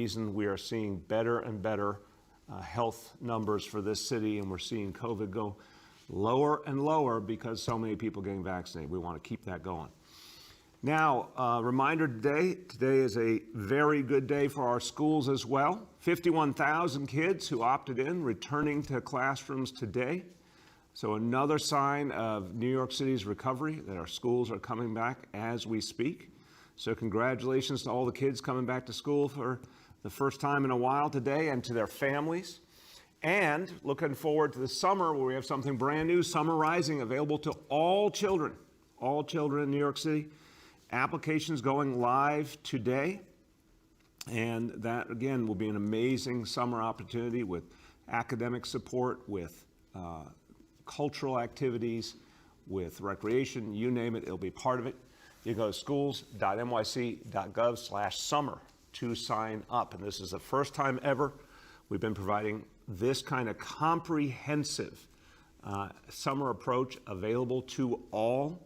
reason we are seeing better and better health numbers for this city, and we're seeing COVID go lower and lower because so many people getting vaccinated. We want to keep that going. Now, reminder today is a very good day for our schools as well. 51,000 kids who opted in returning to classrooms today. So another sign of New York City's recovery, that our schools are coming back as we speak. So congratulations to all the kids coming back to school for the first time in a while today, and to their families. And looking forward to the summer, where we have something brand new, Summer Rising, available to all children in New York City. Applications going live today. And that, again, will be an amazing summer opportunity with academic support, with cultural activities, with recreation, you name it, it'll be part of it. You go to schools.nyc.gov/summer to sign up. And this is the first time ever we've been providing this kind of comprehensive summer approach available to all.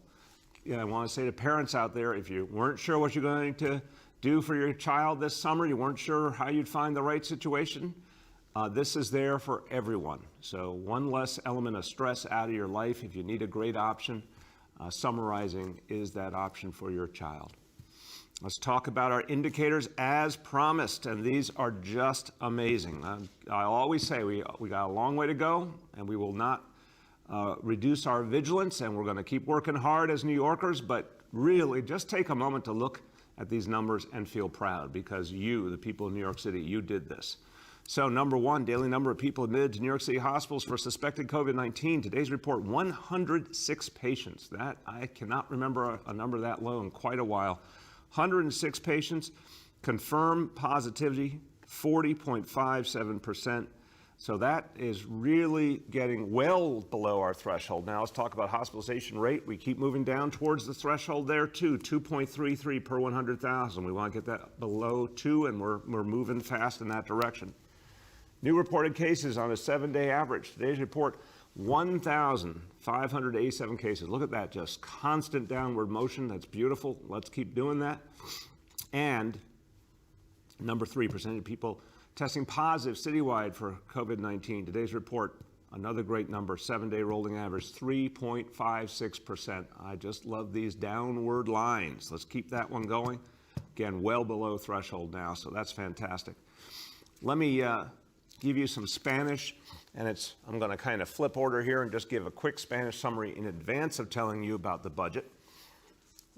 I want to say to parents out there, if you weren't sure what you're going to do for your child this summer, you weren't sure how you'd find the right situation, this is there for everyone. So one less element of stress out of your life. If you need a great option, Summer Rising is that option for your child. Let's talk about our indicators as promised, and these are just amazing. I always say we got a long way to go, and we will not reduce our vigilance, and we're going to keep working hard as New Yorkers, but really just take a moment to look at these numbers and feel proud, because you, the people of New York City, you did this. So number one, daily number of people admitted to New York City hospitals for suspected COVID-19. Today's report, 106 patients. That, I cannot remember a number that low in quite a while. 106 patients, confirmed positivity, 40.57%. So that is really getting well below our threshold. Now let's talk about hospitalization rate. We keep moving down towards the threshold there too, 2.33 per 100,000. We want to get that below 2, and we're moving fast in that direction. New reported cases on a 7-day average. Today's report, 1,587 cases. Look at that, just constant downward motion. That's beautiful. Let's keep doing that. And number 3, percentage of people testing positive citywide for COVID-19. Today's report, another great number, 7-day rolling average, 3.56%. I just love these downward lines. Let's keep that one going. Again, well below threshold now, so that's fantastic. Let me give you some Spanish, and I'm going to kind of flip order here and just give a quick Spanish summary in advance of telling you about the budget,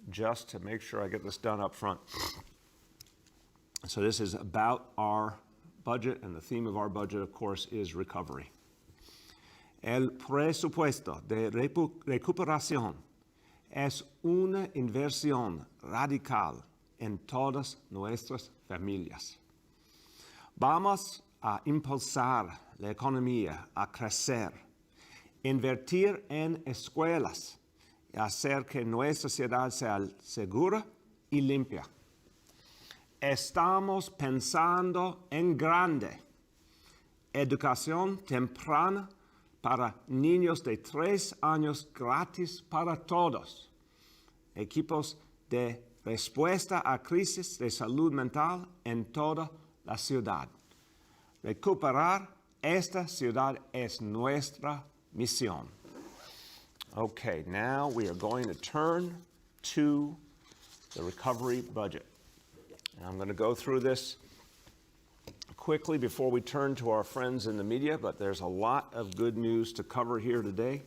just to make sure I get this done up front. So this is about our budget, and the theme of our budget, of course, is recovery. El presupuesto de recuperación es una inversión radical en todas nuestras familias. Vamos a impulsar la economía a crecer, invertir en escuelas y hacer que nuestra ciudad sea segura y limpia. Estamos pensando en grande. Educación temprana para niños de 3 años gratis para todos. Equipos de respuesta a crisis de salud mental en toda la ciudad. Recuperar esta ciudad es nuestra misión. Okay, now we are going to turn to the recovery budget. And I'm going to go through this quickly before we turn to our friends in the media, but there's a lot of good news to cover here today.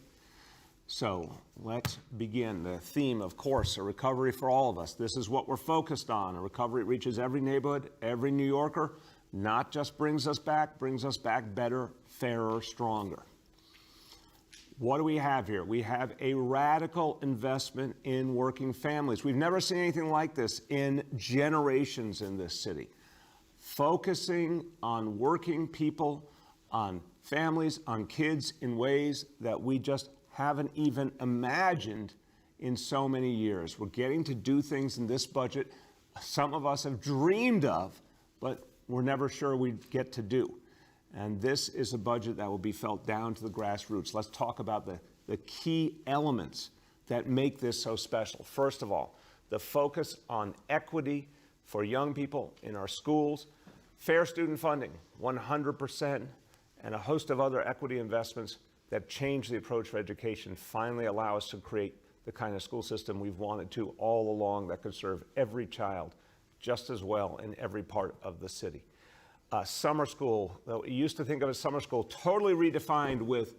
So let's begin. The theme, of course, a recovery for all of us. This is what we're focused on. A recovery reaches every neighborhood, every New Yorker. Not just brings us back better, fairer, stronger. What do we have here? We have a radical investment in working families. We've never seen anything like this in generations in this city. Focusing on working people, on families, on kids in ways that we just haven't even imagined in so many years. We're getting to do things in this budget some of us have dreamed of, but we're never sure we'd get to do. And this is a budget that will be felt down to the grassroots. Let's talk about the key elements that make this so special. First of all, the focus on equity for young people in our schools, Fair student funding, 100%, and a host of other equity investments that change the approach for education finally allow us to create the kind of school system we've wanted to all along that could serve every child just as well in every part of the city. Summer school, though we used to think of as summer school, totally redefined with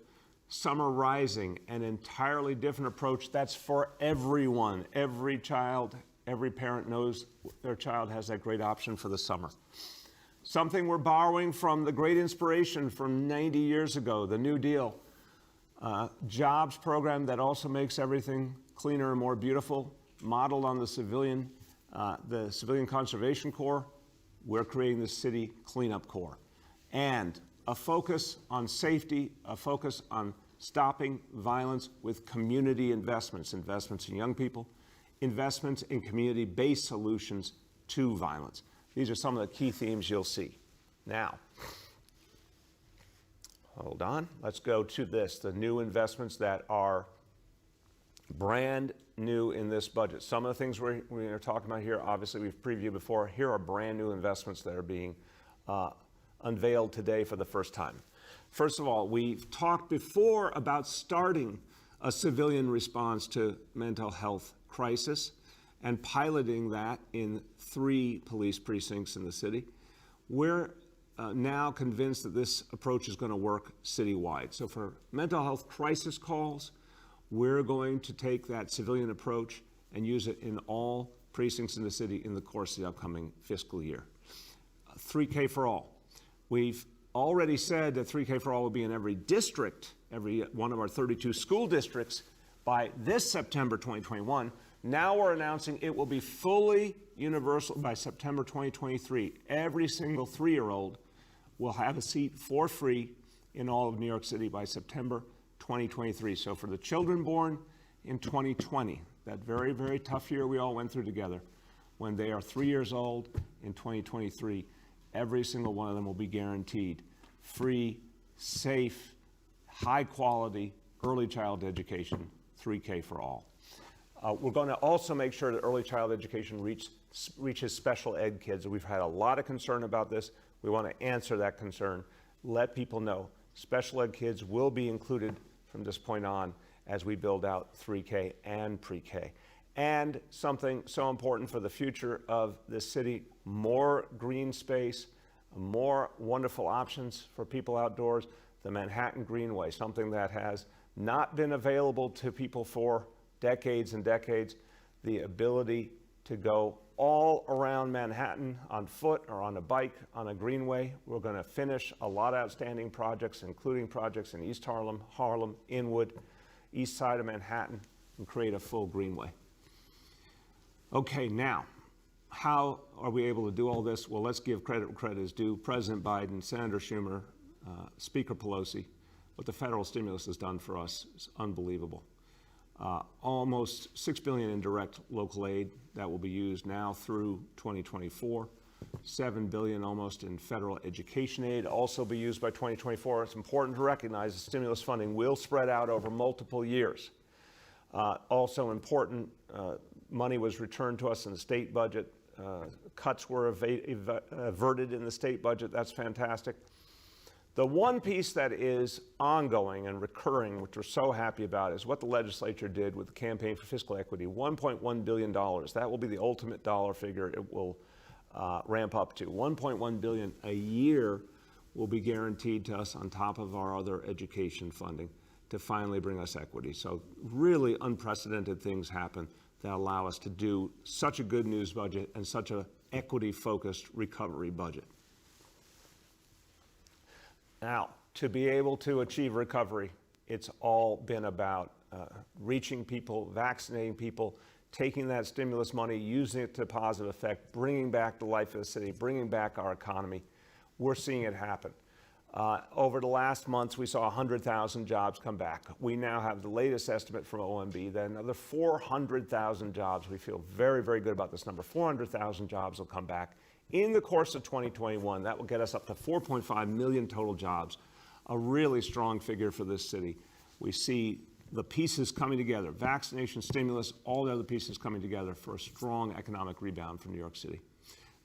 Summer Rising, an entirely different approach that's for everyone. Every child, every parent knows their child has that great option for the summer. Something we're borrowing from the great inspiration from 90 years ago, the New Deal. Jobs program that also makes everything cleaner and more beautiful, modeled on the Civilian Conservation Corps. We're creating the City Cleanup Corps. And a focus on safety, a focus on stopping violence with community investments, investments in young people, investments in community-based solutions to violence. These are some of the key themes you'll see. Now, hold on, let's go to this, the new investments that are brand new in this budget. Some of the things we're talking about here, obviously we've previewed before. Here are brand new investments that are being unveiled today for the first time. First of all, we've talked before about starting a civilian response to mental health crisis and piloting that in 3 police precincts in the city. We're now convinced that this approach is going to work citywide. So for mental health crisis calls, we're going to take that civilian approach and use it in all precincts in the city in the course of the upcoming fiscal year. 3K for all. We've already said that 3K for all will be in every district, every one of our 32 school districts by this September 2021. Now we're announcing it will be fully universal by September 2023. Every single 3-year-old will have a seat for free in all of New York City by September 2023. So for the children born in 2020, that very, very tough year we all went through together, when they are 3 years old in 2023, every single one of them will be guaranteed free, safe, high quality early child education, 3K for all. We're going to also make sure that early child education reaches special ed kids. We've had a lot of concern about this. We want to answer that concern, let people know special ed kids will be included from this point on as we build out 3K and pre-K. And something so important for the future of this city, more green space, more wonderful options for people outdoors, the Manhattan Greenway, something that has not been available to people for decades and decades, the ability to go all around Manhattan on foot or on a bike on a greenway. We're going to finish a lot of outstanding projects, including projects in East Harlem, Inwood, east side of Manhattan, and create a full greenway. Okay, now, how are we able to do all this? Well, let's give credit where credit is due. President Biden, Senator Schumer, Speaker Pelosi, what the federal stimulus has done for us is unbelievable. Almost $6 billion in direct local aid that will be used now through 2024. $7 billion almost in federal education aid also be used by 2024. It's important to recognize the stimulus funding will spread out over multiple years. Also important, money was returned to us in the state budget. Cuts were averted in the state budget. That's fantastic. The one piece that is ongoing and recurring, which we're so happy about, is what the legislature did with the Campaign for Fiscal Equity, $1.1 billion. That will be the ultimate dollar figure it will ramp up to. $1.1 billion a year will be guaranteed to us on top of our other education funding to finally bring us equity. So really unprecedented things happen that allow us to do such a good news budget and such an equity-focused recovery budget. Now, to be able to achieve recovery, it's all been about reaching people, vaccinating people, taking that stimulus money, using it to positive effect, bringing back the life of the city, bringing back our economy. We're seeing it happen. Over the last months, we saw 100,000 jobs come back. We now have the latest estimate from OMB that another 400,000 jobs. We feel very, very good about this number. 400,000 jobs will come back in the course of 2021. That will get us up to 4.5 million total jobs, a really strong figure for this city. We see the pieces coming together, vaccination, stimulus, all the other pieces coming together for a strong economic rebound for New York City.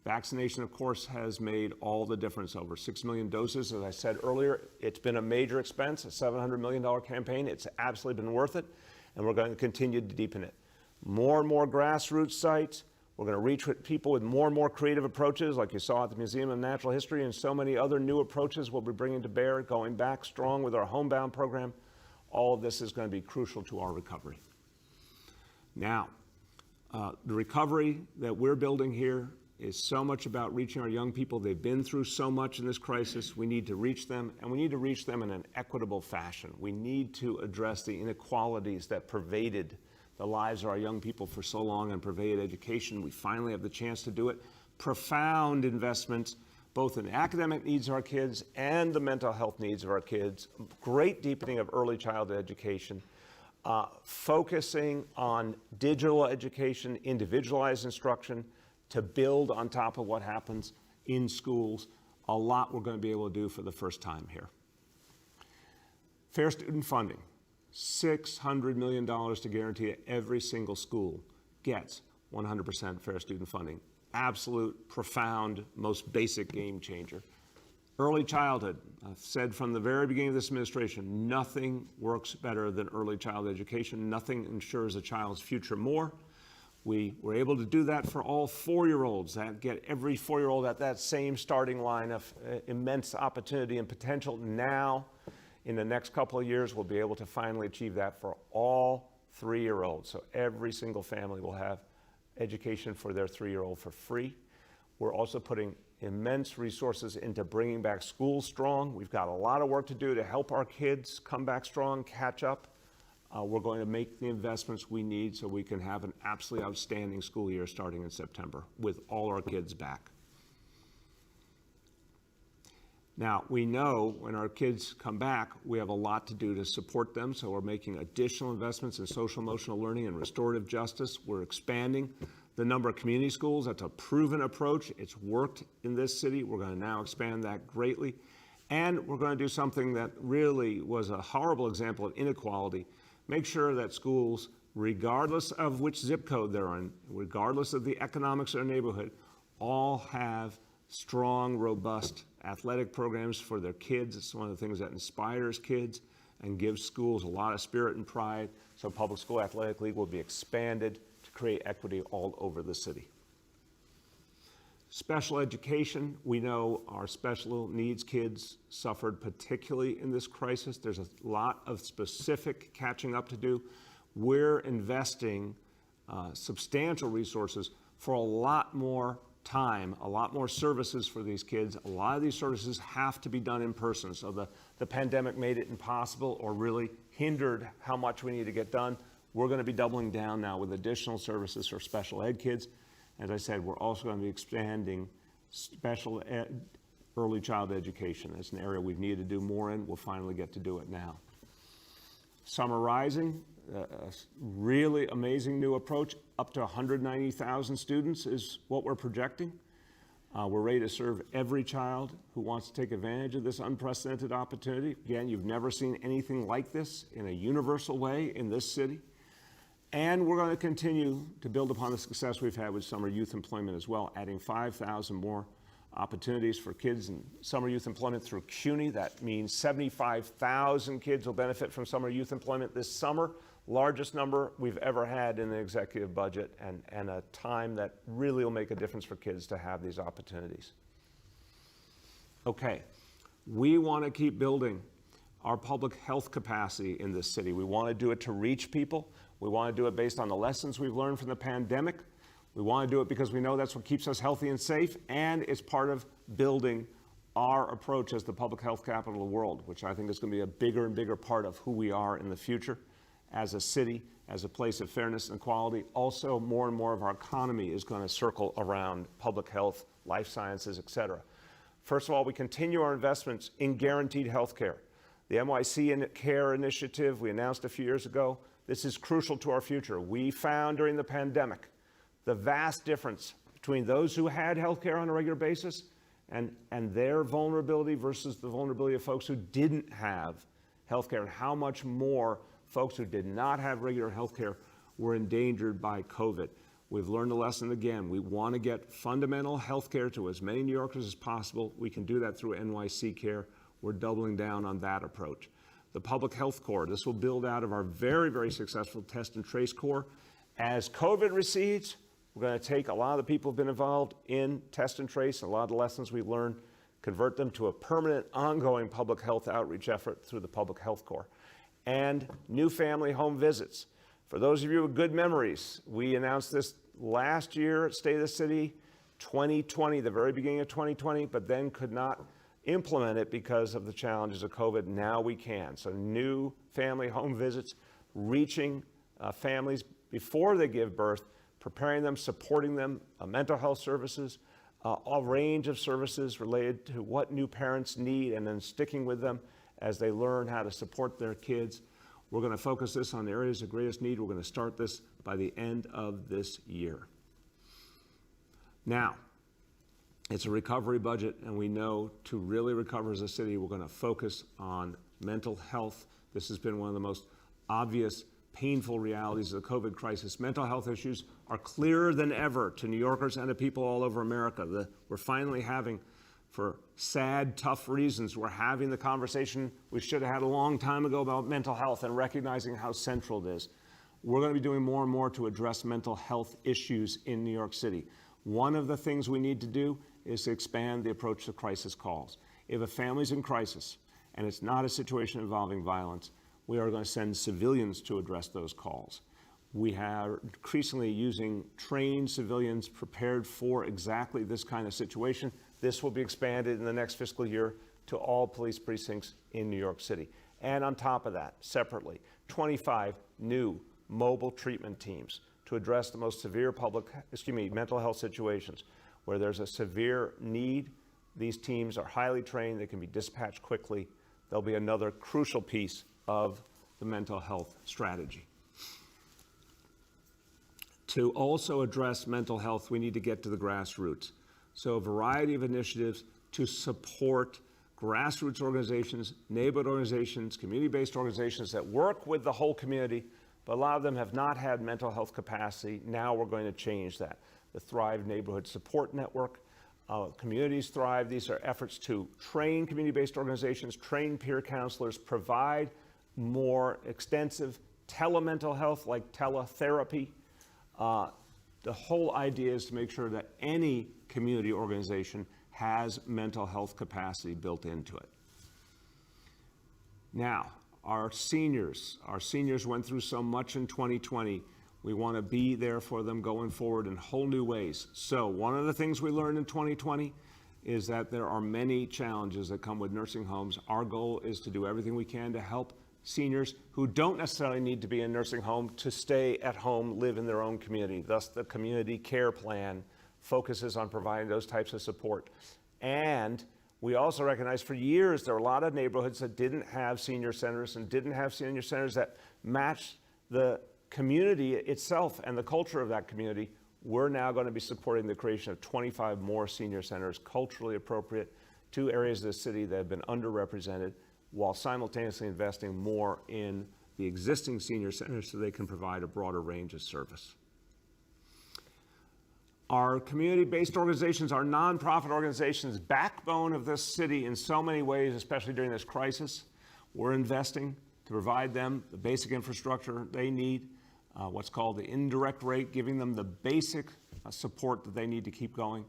Vaccination, of course, has made all the difference. Over 6 million doses, as I said earlier. It's been a major expense, a $700 million campaign. It's absolutely been worth it, and we're going to continue to deepen it. More and more grassroots sites. We're going to reach people with more and more creative approaches, like you saw at the Museum of Natural History, and so many other new approaches we'll be bringing to bear, going back strong with our homebound program. All of this is going to be crucial to our recovery. Now, the recovery that we're building here is so much about reaching our young people. They've been through so much in this crisis. We need to reach them, and we need to reach them in an equitable fashion. We need to address the inequalities that pervaded the lives of our young people for so long and pervaded education. We finally have the chance to do it. Profound investments, both in the academic needs of our kids and the mental health needs of our kids. Great deepening of early childhood education. Focusing on digital education, individualized instruction, to build on top of what happens in schools. A lot we're going to be able to do for the first time here. Fair student funding, $600 million to guarantee that every single school gets 100% fair student funding. Absolute, profound, most basic game changer. Early childhood, I've said from the very beginning of this administration, nothing works better than early childhood education. Nothing ensures a child's future more. We were able to do that for all 4-year-olds, that get every 4-year-old at that same starting line of immense opportunity and potential. Now, in the next couple of years, we'll be able to finally achieve that for all 3-year-olds. So every single family will have education for their 3-year-old for free. We're also putting immense resources into bringing back schools strong. We've got a lot of work to do to help our kids come back strong, catch up. We're going to make the investments we need so we can have an absolutely outstanding school year starting in September with all our kids back. Now, we know when our kids come back, we have a lot to do to support them, so we're making additional investments in social emotional learning and restorative justice. We're expanding the number of community schools. That's a proven approach. It's worked in this city. We're going to now expand that greatly. And we're going to do something that really was a horrible example of inequality. Make sure that schools, regardless of which zip code they're in, regardless of the economics of their neighborhood, all have strong, robust athletic programs for their kids. It's one of the things that inspires kids and gives schools a lot of spirit and pride. So Public School Athletic League will be expanded to create equity all over the city. Special education, we know our special needs kids suffered particularly in this crisis. There's a lot of specific catching up to do. We're investing substantial resources for a lot more time, a lot more services for these kids. A lot of these services have to be done in person. So the pandemic made it impossible or really hindered how much we need to get done. We're going to be doubling down now with additional services for special ed kids. As I said, we're also going to be expanding special ed, early childhood education. It's an area we've needed to do more in. We'll finally get to do it now. Summer Rising, a really amazing new approach. Up to 190,000 students is what we're projecting. We're ready to serve every child who wants to take advantage of this unprecedented opportunity. Again, you've never seen anything like this in a universal way in this city. And we're going to continue to build upon the success we've had with summer youth employment as well, adding 5,000 more opportunities for kids in summer youth employment through CUNY. That means 75,000 kids will benefit from summer youth employment this summer, largest number we've ever had in the executive budget, and a time that really will make a difference for kids to have these opportunities. Okay, we want to keep building our public health capacity in this city. We want to do it to reach people. We want to do it based on the lessons we've learned from the pandemic. We want to do it because we know that's what keeps us healthy and safe, and it's part of building our approach as the public health capital of the world, which I think is going to be a bigger and bigger part of who we are in the future as a city, as a place of fairness and equality. Also, more and more of our economy is going to circle around public health, life sciences, et cetera. First of all, we continue our investments in guaranteed health care. The NYC Care Initiative we announced a few years ago, this is crucial to our future. We found during the pandemic the vast difference between those who had health care on a regular basis and their vulnerability versus the vulnerability of folks who didn't have health care, and how much more folks who did not have regular health care were endangered by COVID. We've learned a lesson again. We want to get fundamental health care to as many New Yorkers as possible. We can do that through NYC Care. We're doubling down on that approach. The Public Health Corps, this will build out of our very, very successful Test and Trace Corps. As COVID recedes, we're going to take a lot of the people who've been involved in Test and Trace, a lot of the lessons we've learned, convert them to a permanent, ongoing public health outreach effort through the Public Health Corps. And new family home visits. For those of you with good memories, we announced this last year at State of the City, 2020, the very beginning of 2020, but then could not implement it because of the challenges of COVID. Now we can. So new family home visits, reaching families before they give birth, preparing them, supporting them, mental health services, a range of services related to what new parents need, and then sticking with them as they learn how to support their kids. We're going to focus this on the areas of greatest need. We're going to start this by the end of this year. Now, it's a recovery budget, and we know to really recover as a city, we're going to focus on mental health. This has been one of the most obvious, painful realities of the COVID crisis. Mental health issues are clearer than ever to New Yorkers and to people all over America. We're finally having, for sad, tough reasons, we're having the conversation we should have had a long time ago about mental health and recognizing how central it is. We're going to be doing more and more to address mental health issues in New York City. One of the things we need to do is to expand the approach to crisis calls. If a family's in crisis and it's not a situation involving violence, we are going to send civilians to address those calls. We are increasingly using trained civilians prepared for exactly this kind of situation. This will be expanded in the next fiscal year to all police precincts in New York City. And on top of that, separately, 25 new mobile treatment teams to address the most severe mental health situations where there's a severe need. These teams are highly trained. They can be dispatched quickly. They'll be another crucial piece of the mental health strategy. To also address mental health, we need to get to the grassroots. So a variety of initiatives to support grassroots organizations, neighborhood organizations, community-based organizations that work with the whole community, but a lot of them have not had mental health capacity. Now we're going to change that. The Thrive Neighborhood Support Network, Communities Thrive. These are efforts to train community-based organizations, train peer counselors, provide more extensive telemental health like teletherapy. The whole idea is to make sure that any community organization has mental health capacity built into it. Now, our seniors went through so much in 2020. We want to be there for them going forward in whole new ways. So one of the things we learned in 2020 is that there are many challenges that come with nursing homes. Our goal is to do everything we can to help seniors who don't necessarily need to be in a nursing home to stay at home, live in their own community. Thus, the community care plan focuses on providing those types of support. And we also recognize for years there were a lot of neighborhoods that didn't have senior centers and didn't have senior centers that matched the community itself and the culture of that community. We're now going to be supporting the creation of 25 more senior centers, culturally appropriate, to areas of the city that have been underrepresented, while simultaneously investing more in the existing senior centers so they can provide a broader range of service. Our community-based organizations, our nonprofit organizations, backbone of this city in so many ways, especially during this crisis. We're investing to provide them the basic infrastructure they need, what's called the indirect rate, giving them the basic support that they need to keep going.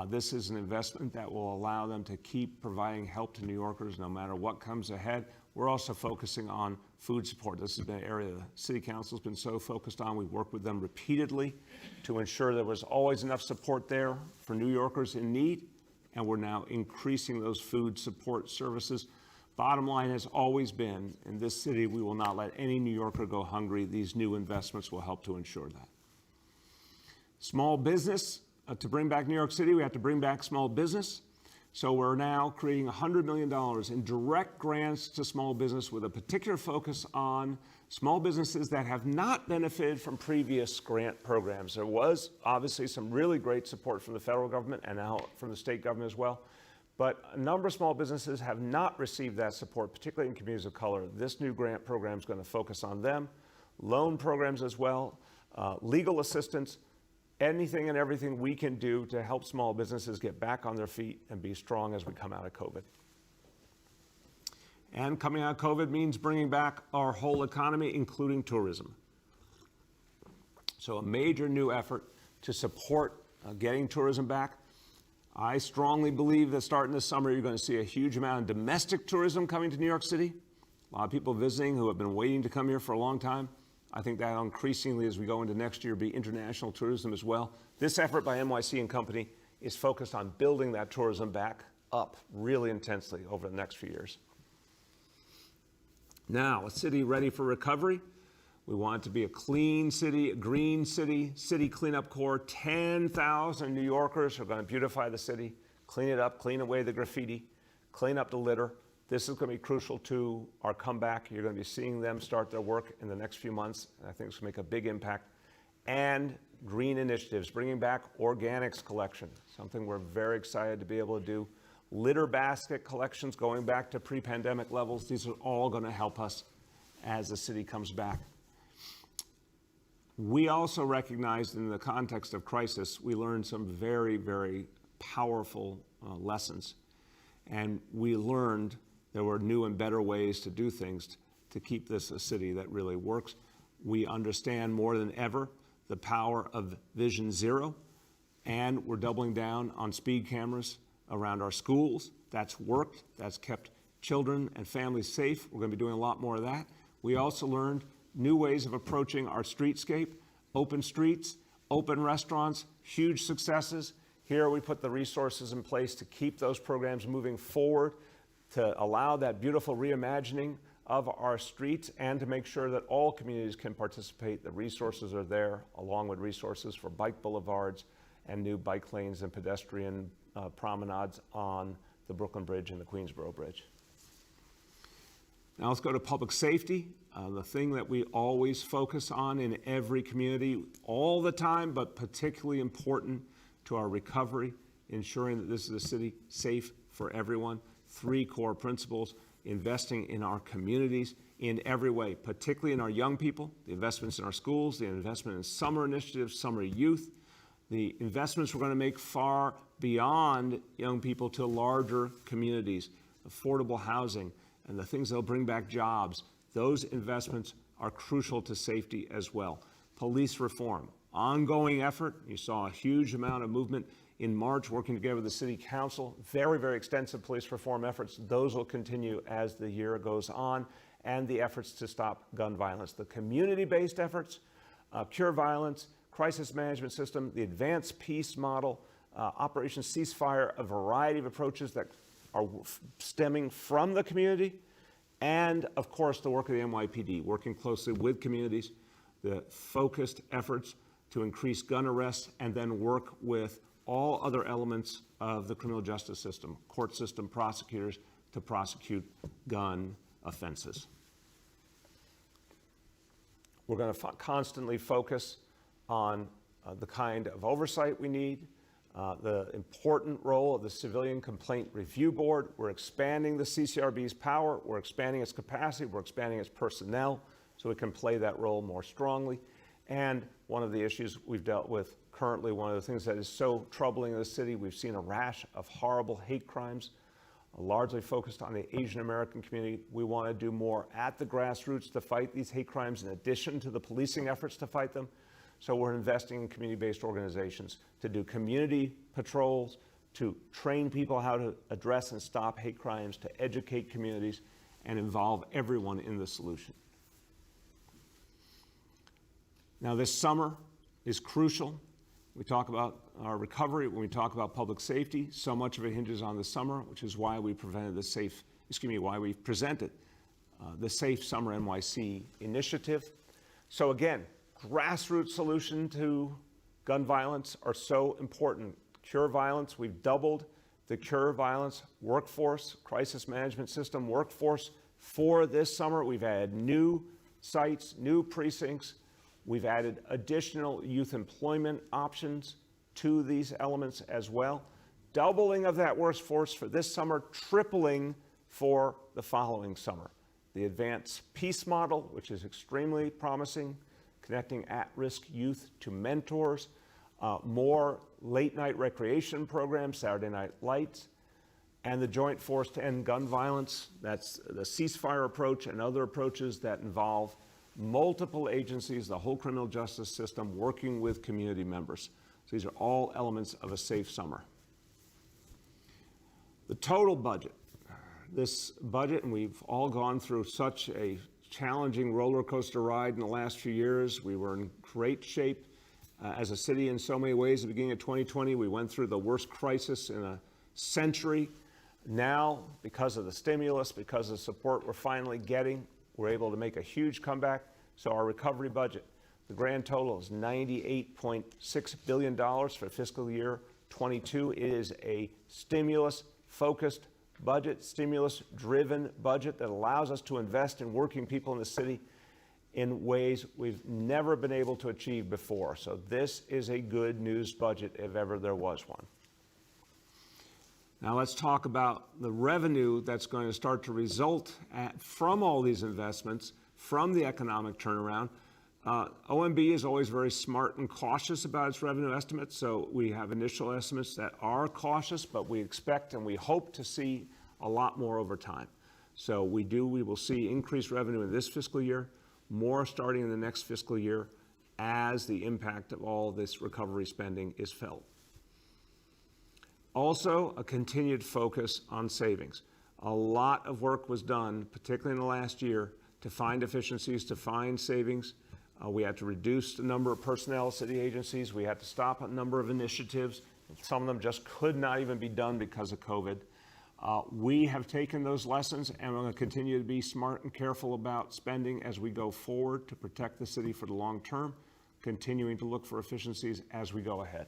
This is an investment that will allow them to keep providing help to New Yorkers no matter what comes ahead. We're also focusing on food support. This has been an area the City Council's been so focused on. We've worked with them repeatedly to ensure there was always enough support there for New Yorkers in need, and we're now increasing those food support services. Bottom line has always been, in this city, we will not let any New Yorker go hungry. These new investments will help to ensure that. Small business, to bring back New York City, we have to bring back small business. So we're now creating $100 million in direct grants to small business with a particular focus on small businesses that have not benefited from previous grant programs. There was obviously some really great support from the federal government and now from the state government as well. But a number of small businesses have not received that support, particularly in communities of color. This new grant program is going to focus on them, loan programs as well, legal assistance, anything and everything we can do to help small businesses get back on their feet and be strong as we come out of COVID. And coming out of COVID means bringing back our whole economy, including tourism. So a major new effort to support getting tourism back. I strongly believe that starting this summer, you're going to see a huge amount of domestic tourism coming to New York City. A lot of people visiting who have been waiting to come here for a long time. I think that increasingly, as we go into next year, be international tourism as well. This effort by NYC and company is focused on building that tourism back up really intensely over the next few years. Now, a city ready for recovery. We want it to be a clean city, a green city, city cleanup corps. 10,000 New Yorkers are going to beautify the city, clean it up, clean away the graffiti, clean up the litter. This is going to be crucial to our comeback. You're going to be seeing them start their work in the next few months. And I think it's going to make a big impact. And green initiatives, bringing back organics collection, something we're very excited to be able to do. Litter basket collections going back to pre-pandemic levels. These are all going to help us as the city comes back. We also recognized in the context of crisis, we learned some very, very powerful lessons. And we learned there were new and better ways to do things to keep this a city that really works. We understand more than ever the power of Vision Zero, and we're doubling down on speed cameras around our schools. That's worked. That's kept children and families safe. We're going to be doing a lot more of that. We also learned new ways of approaching our streetscape, open streets, open restaurants, huge successes. Here we put the resources in place to keep those programs moving forward, to allow that beautiful reimagining of our streets, and to make sure that all communities can participate. The resources are there, along with resources for bike boulevards and new bike lanes and pedestrian promenades on the Brooklyn Bridge and the Queensboro Bridge. Now let's go to public safety, the thing that we always focus on in every community all the time, but particularly important to our recovery, ensuring that this is a city safe for everyone. 3 core principles: investing in our communities in every way, particularly in our young people, the investments in our schools, the investment in summer initiatives, summer youth, the investments we're going to make far beyond young people to larger communities, affordable housing, and the things that'll bring back jobs. Those investments are crucial to safety as well. Police reform, ongoing effort. You saw a huge amount of movement in March, working together with the City Council. Very, very extensive police reform efforts. Those will continue as the year goes on, and the efforts to stop gun violence. The community-based efforts, cure violence, crisis management system, the advanced peace model, Operation Ceasefire, a variety of approaches that are stemming from the community, and of course the work of the NYPD, working closely with communities, the focused efforts to increase gun arrests, and then work with all other elements of the criminal justice system, court system, prosecutors, to prosecute gun offenses. We're going to constantly focus on the kind of oversight we need, the important role of the Civilian Complaint Review Board. We're expanding the CCRB's power, we're expanding its capacity, we're expanding its personnel so it can play that role more strongly. And one of the issues we've dealt with currently, one of the things that is so troubling in the city, we've seen a rash of horrible hate crimes, largely focused on the Asian American community. We want to do more at the grassroots to fight these hate crimes in addition to the policing efforts to fight them. So we're investing in community-based organizations to do community patrols, to train people how to address and stop hate crimes, to educate communities, and involve everyone in the solution. Now, this summer is crucial. We talk about our recovery, when we talk about public safety, so much of it hinges on the summer, which is why we presented the Safe Summer NYC initiative. So again, grassroots solution to gun violence are so important. Cure violence, we've doubled the cure violence workforce, crisis management system workforce for this summer. We've added new sites, new precincts. We've added additional youth employment options to these elements as well. Doubling of that workforce for this summer, tripling for the following summer. The advanced peace model, which is extremely promising, connecting at-risk youth to mentors, more late-night recreation programs, Saturday Night Lights, and the Joint Force to End Gun Violence. That's the ceasefire approach and other approaches that involve multiple agencies, the whole criminal justice system, working with community members. So these are all elements of a safe summer. The total budget. This budget, and we've all gone through such a challenging roller coaster ride in the last few years. We were in great shape as a city in so many ways. At the beginning of 2020, we went through the worst crisis in a century. Now, because of the stimulus, because of the support we're finally getting, we're able to make a huge comeback. So our recovery budget, the grand total is $98.6 billion for fiscal year 22. It is a stimulus-focused budget, stimulus-driven budget that allows us to invest in working people in the city in ways we've never been able to achieve before. So this is a good news budget if ever there was one. Now let's talk about the revenue that's going to start to result from all these investments, from the economic turnaround. OMB is always very smart and cautious about its revenue estimates, so we have initial estimates that are cautious, but we expect and we hope to see a lot more over time. So we will see increased revenue in this fiscal year, more starting in the next fiscal year as the impact of all this recovery spending is felt. Also, a continued focus on savings. A lot of work was done, particularly in the last year, to find efficiencies, to find savings. We had to reduce the number of personnel, city agencies. We had to stop a number of initiatives. Some of them just could not even be done because of COVID. We have taken those lessons, and we're going to continue to be smart and careful about spending as we go forward to protect the city for the long term, continuing to look for efficiencies as we go ahead.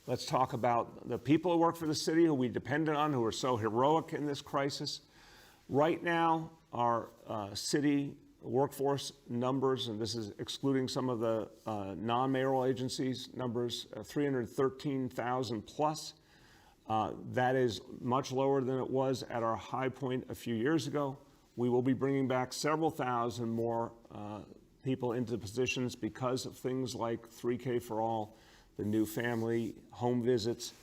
Let's talk about the people who work for the city, who we depended on, who are so heroic in this crisis. Right now, our city workforce numbers, and this is excluding some of the non-mayoral agencies numbers, 313,000 plus. That is much lower than it was at our high point a few years ago. We will be bringing back several thousand more people into positions because of things like 3K for all, the new family home visits,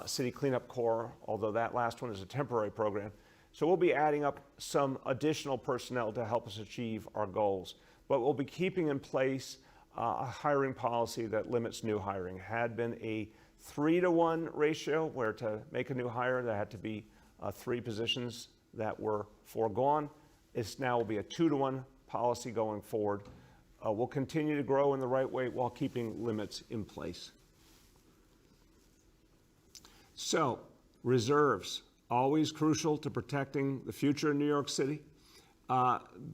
City Cleanup Corps, although that last one is a temporary program. So we'll be adding up some additional personnel to help us achieve our goals. But we'll be keeping in place a hiring policy that limits new hiring. Had been a 3-to-1 ratio, where to make a new hire, there had to be 3 positions that were foregone. This now will be a 2-to-1 policy going forward. We'll continue to grow in the right way while keeping limits in place. So, reserves, always crucial to protecting the future of New York City.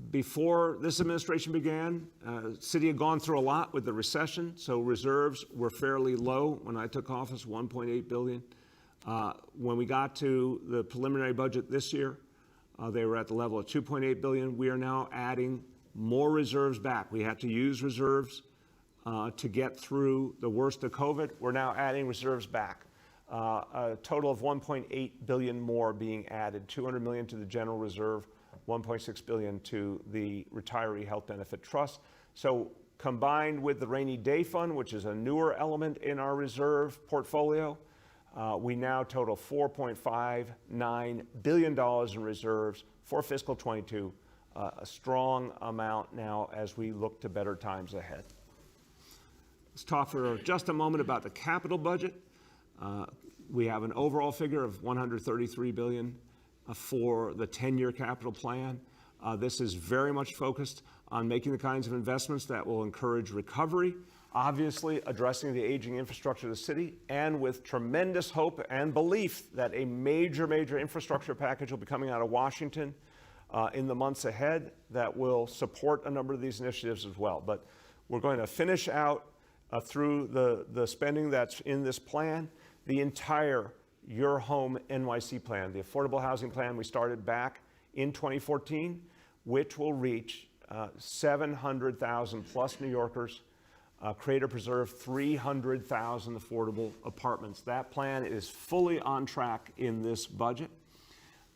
Before this administration began, the city had gone through a lot with the recession, so reserves were fairly low when I took office, $1.8 billion. When we got to the preliminary budget this year, they were at the level of $2.8 billion. We are now adding more reserves back. We had to use reserves to get through the worst of COVID. We're now adding reserves back. A total of $1.8 billion more being added, $200 million to the general reserve, $1.6 billion to the Retiree Health Benefit Trust. So combined with the Rainy Day Fund, which is a newer element in our reserve portfolio, we now total $4.59 billion in reserves for fiscal 22, a strong amount now as we look to better times ahead. Let's talk for just a moment about the capital budget. We have an overall figure of $133 billion for the 10-year capital plan. This is very much focused on making the kinds of investments that will encourage recovery, obviously addressing the aging infrastructure of the city, and with tremendous hope and belief that a major infrastructure package will be coming out of Washington in the months ahead that will support a number of these initiatives as well. But we're going to finish out through the spending that's in this plan, the entire Your Home NYC plan, the affordable housing plan we started back in 2014, which will reach 700,000 plus New Yorkers, create or preserve 300,000 affordable apartments. That plan is fully on track in this budget.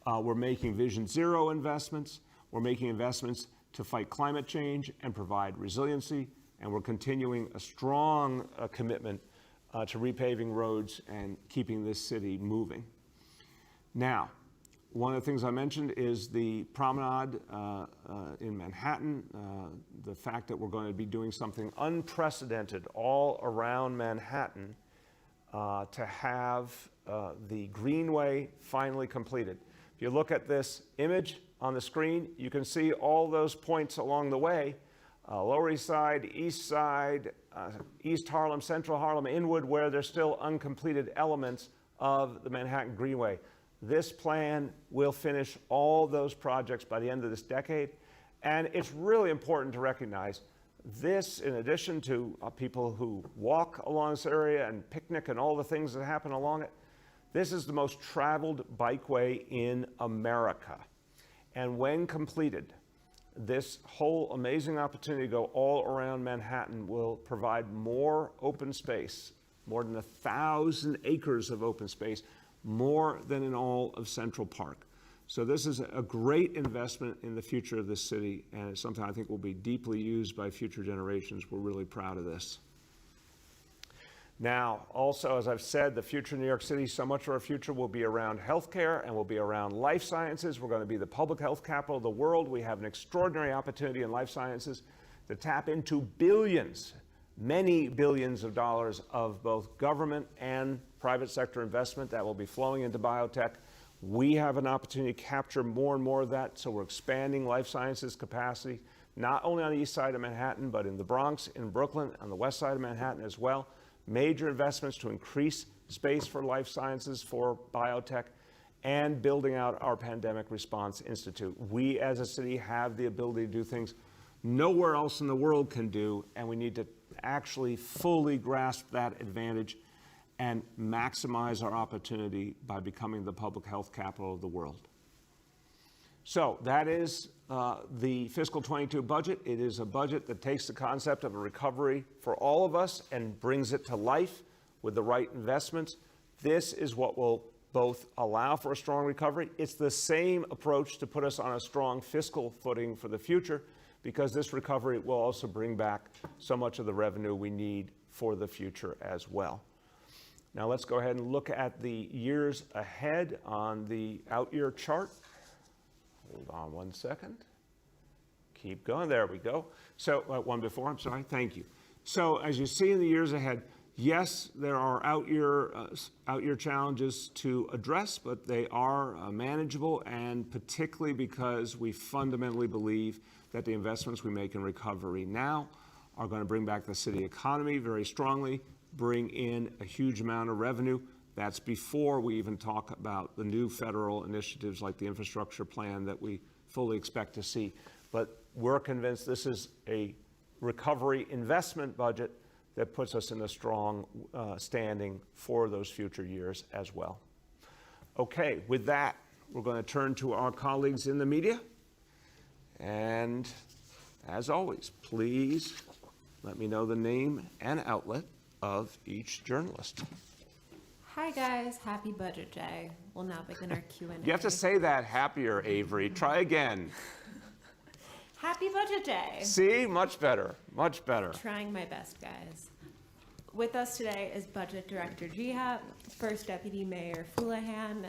We're making Vision Zero investments. We're making investments to fight climate change and provide resiliency. and we're continuing a strong commitment to repaving roads and keeping this city moving. Now, one of the things I mentioned is the promenade in Manhattan, the fact that we're going to be doing something unprecedented all around Manhattan to have the Greenway finally completed. If you look at this image on the screen, you can see all those points along the way, Lower East Side, East Harlem, Central Harlem, Inwood, where there's still uncompleted elements of the Manhattan Greenway. This plan will finish all those projects by the end of this decade. And it's really important to recognize this, in addition to people who walk along this area and picnic and all the things that happen along it, this is the most traveled bikeway in America. And when completed, this whole amazing opportunity to go all around Manhattan will provide more open space, more than 1,000 acres of open space, more than in all of Central Park. So this is a great investment in the future of this city, and it's something I think will be deeply used by future generations. We're really proud of this. Now, also, as I've said, the future of New York City, so much of our future will be around healthcare and will be around life sciences. We're going to be the public health capital of the world. We have an extraordinary opportunity in life sciences to tap into billions, many billions of dollars of both government and private sector investment that will be flowing into biotech. We have an opportunity to capture more and more of that, so we're expanding life sciences capacity, not only on the east side of Manhattan, but in the Bronx, in Brooklyn, on the west side of Manhattan as well. Major investments to increase space for life sciences, for biotech, and building out our Pandemic Response Institute. We as a city have the ability to do things nowhere else in the world can do, and we need to actually fully grasp that advantage and maximize our opportunity by becoming the public health capital of the world. So that is the fiscal 22 budget. It is a budget that takes the concept of a recovery for all of us and brings it to life with the right investments. This is what will both allow for a strong recovery. It's the same approach to put us on a strong fiscal footing for the future, because this recovery will also bring back so much of the revenue we need for the future as well. Now let's go ahead and look at the years ahead on the out-year chart. Hold on one second. Keep going. There we go. So one before, I'm sorry. Thank you. So as you see in the years ahead, yes, there are out-year challenges to address, but they are manageable, and particularly because we fundamentally believe that the investments we make in recovery now are going to bring back the city economy very strongly, bring in a huge amount of revenue. That's before we even talk about the new federal initiatives like the infrastructure plan that we fully expect to see. But we're convinced this is a recovery investment budget that puts us in a strong standing for those future years as well. Okay, with that, we're going to turn to our colleagues in the media. And as always, please let me know the name and outlet of each journalist. Hi guys, happy budget day. We'll now begin our Q&A. You have to say that happier, Avery. Try again. Happy budget day. See, much better, much better. Trying my best, guys. With us today is Budget Director Jiha, First Deputy Mayor Fulahan,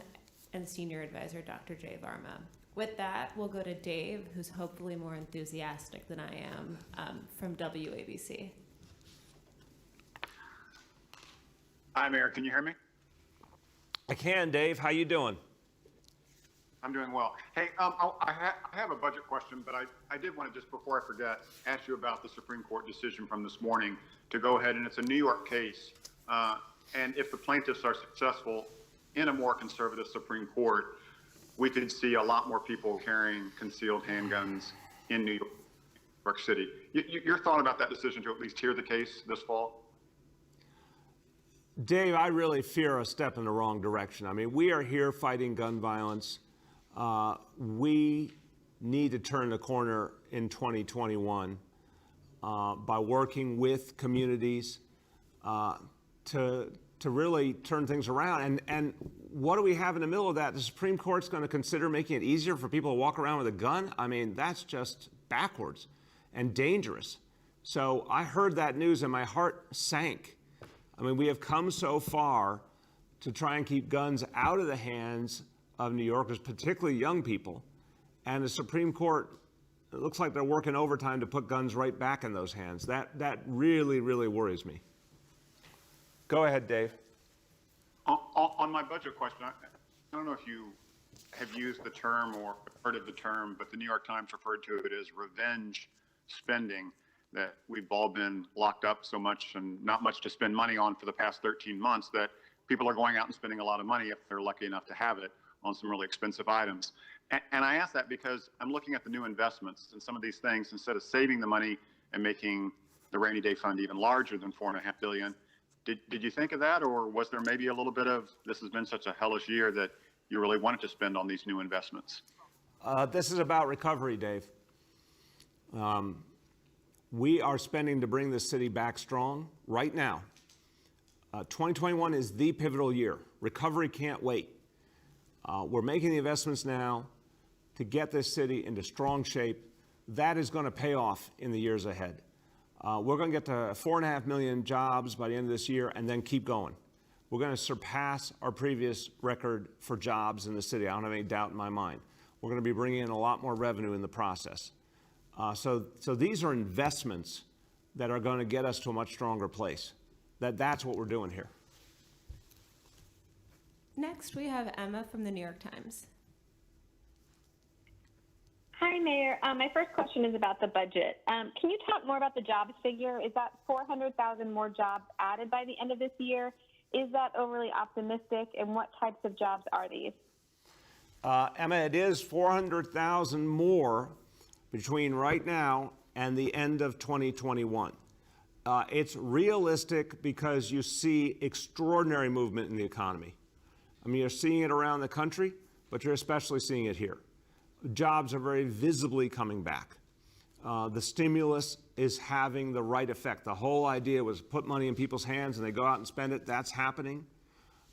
and Senior Advisor Dr. Jay Varma. With that, we'll go to Dave, who's hopefully more enthusiastic than I am, from WABC. Hi, Mayor. Can you hear me? I can, Dave. How you doing? I'm doing well. Hey, I have a budget question, but I did want to, just before I forget, ask you about the Supreme Court decision from this morning to go ahead, and it's a New York case. And if the plaintiffs are successful in a more conservative Supreme Court, we could see a lot more people carrying concealed handguns in New York City. Your thought about that decision to at least hear the case this fall? Dave, I really fear a step in the wrong direction. I mean, we are here fighting gun violence. We need to turn the corner in 2021 by working with communities to really turn things around. And what do we have in the middle of that? The Supreme Court's going to consider making it easier for people to walk around with a gun? I mean, that's just backwards and dangerous. So I heard that news and my heart sank. I mean, we have come so far to try and keep guns out of the hands of New Yorkers, particularly young people. And the Supreme Court, it looks like they're working overtime to put guns right back in those hands. That really, really worries me. Go ahead, Dave. On my budget question, I don't know if you have used the term or heard of the term, but the New York Times referred to it as revenge spending, that we've all been locked up so much and not much to spend money on for the past 13 months that people are going out and spending a lot of money if they're lucky enough to have it on some really expensive items. And I ask that because I'm looking at the new investments and some of these things, instead of saving the money and making the rainy day fund even larger than $4.5 billion. Did you think of that, or was there maybe a little bit of, this has been such a hellish year that you really wanted to spend on these new investments? This is about recovery, Dave. We are spending to bring the city back strong right now. 2021 is the pivotal year. Recovery can't wait. We're making the investments now to get this city into strong shape. That is going to pay off in the years ahead. We're going to get to 4.5 million jobs by the end of this year and then keep going. We're going to surpass our previous record for jobs in the city. I don't have any doubt in my mind. We're going to be bringing in a lot more revenue in the process. So these are investments that are going to get us to a much stronger place. That's what we're doing here. Next, we have Emma from the New York Times. Hi, Mayor. My first question is about the budget. Can you talk more about the jobs figure? Is that 400,000 more jobs added by the end of this year? Is that overly optimistic? And what types of jobs are these? Emma, it is 400,000 more between right now and the end of 2021. It's realistic because you see extraordinary movement in the economy. I mean, you're seeing it around the country, but you're especially seeing it here. Jobs are very visibly coming back. The stimulus is having the right effect. The whole idea was put money in people's hands and they go out and spend it. That's happening.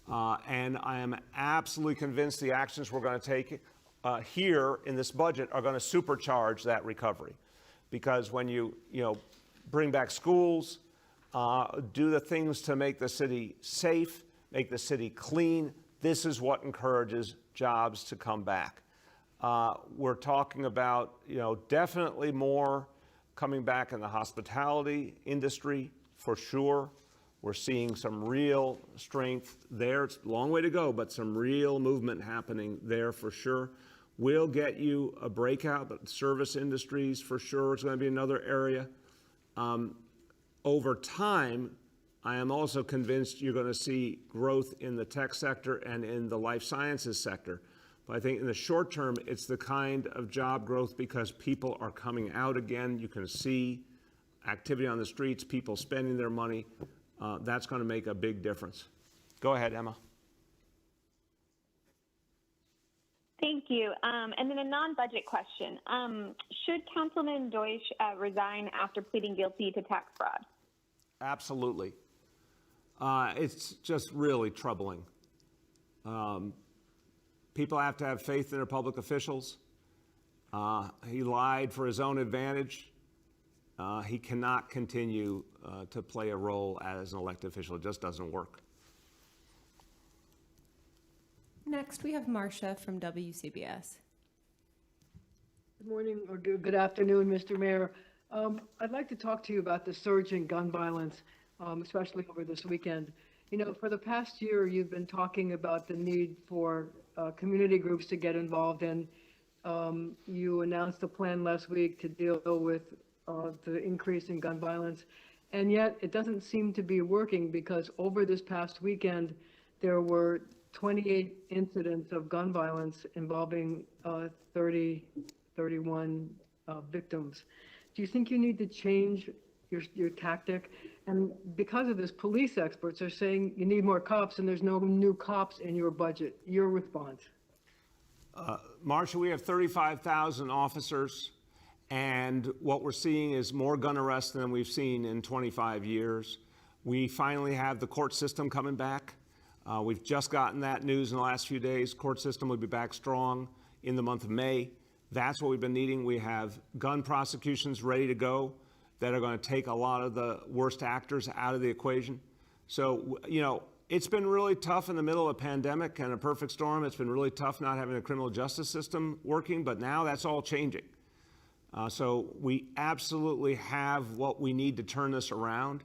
And I am absolutely convinced the actions we're going to take here in this budget are going to supercharge that recovery. Because when you bring back schools, do the things to make the city safe, make the city clean, this is what encourages jobs to come back. We're talking about, definitely more coming back in the hospitality industry for sure. We're seeing some real strength there. It's a long way to go, but some real movement happening there for sure. We'll get you a breakout, but service industries for sure is going to be another area. Over time, I am also convinced you're going to see growth in the tech sector and in the life sciences sector. But I think in the short term, it's the kind of job growth because people are coming out again. You can see activity on the streets, people spending their money. That's going to make a big difference. Go ahead, Emma. Thank you. And then a non-budget question. Should Councilman Deutsch resign after pleading guilty to tax fraud? Absolutely. It's just really troubling. People have to have faith in their public officials. He lied for his own advantage. He cannot continue to play a role as an elected official. It just doesn't work. Next, we have Marcia from WCBS. Good morning or good afternoon, Mr. Mayor. I'd like to talk to you about the surge in gun violence, especially over this weekend. For the past year, you've been talking about the need for community groups to get involved, and you announced a plan last week to deal with the increase in gun violence. And yet it doesn't seem to be working because over this past weekend, there were 28 incidents of gun violence involving 31 victims. Do you think you need to change your tactic? And because of this, police experts are saying you need more cops and there's no new cops in your budget. Your response? Marcia, we have 35,000 officers, and what we're seeing is more gun arrests than we've seen in 25 years. We finally have the court system coming back. We've just gotten that news in the last few days. Court system will be back strong in the month of May. That's what we've been needing. We have gun prosecutions ready to go. that are going to take a lot of the worst actors out of the equation. So, you know, it's been really tough in the middle of a pandemic and a perfect storm. It's been really tough not having a criminal justice system working, but now that's all changing. So we absolutely have what we need to turn this around,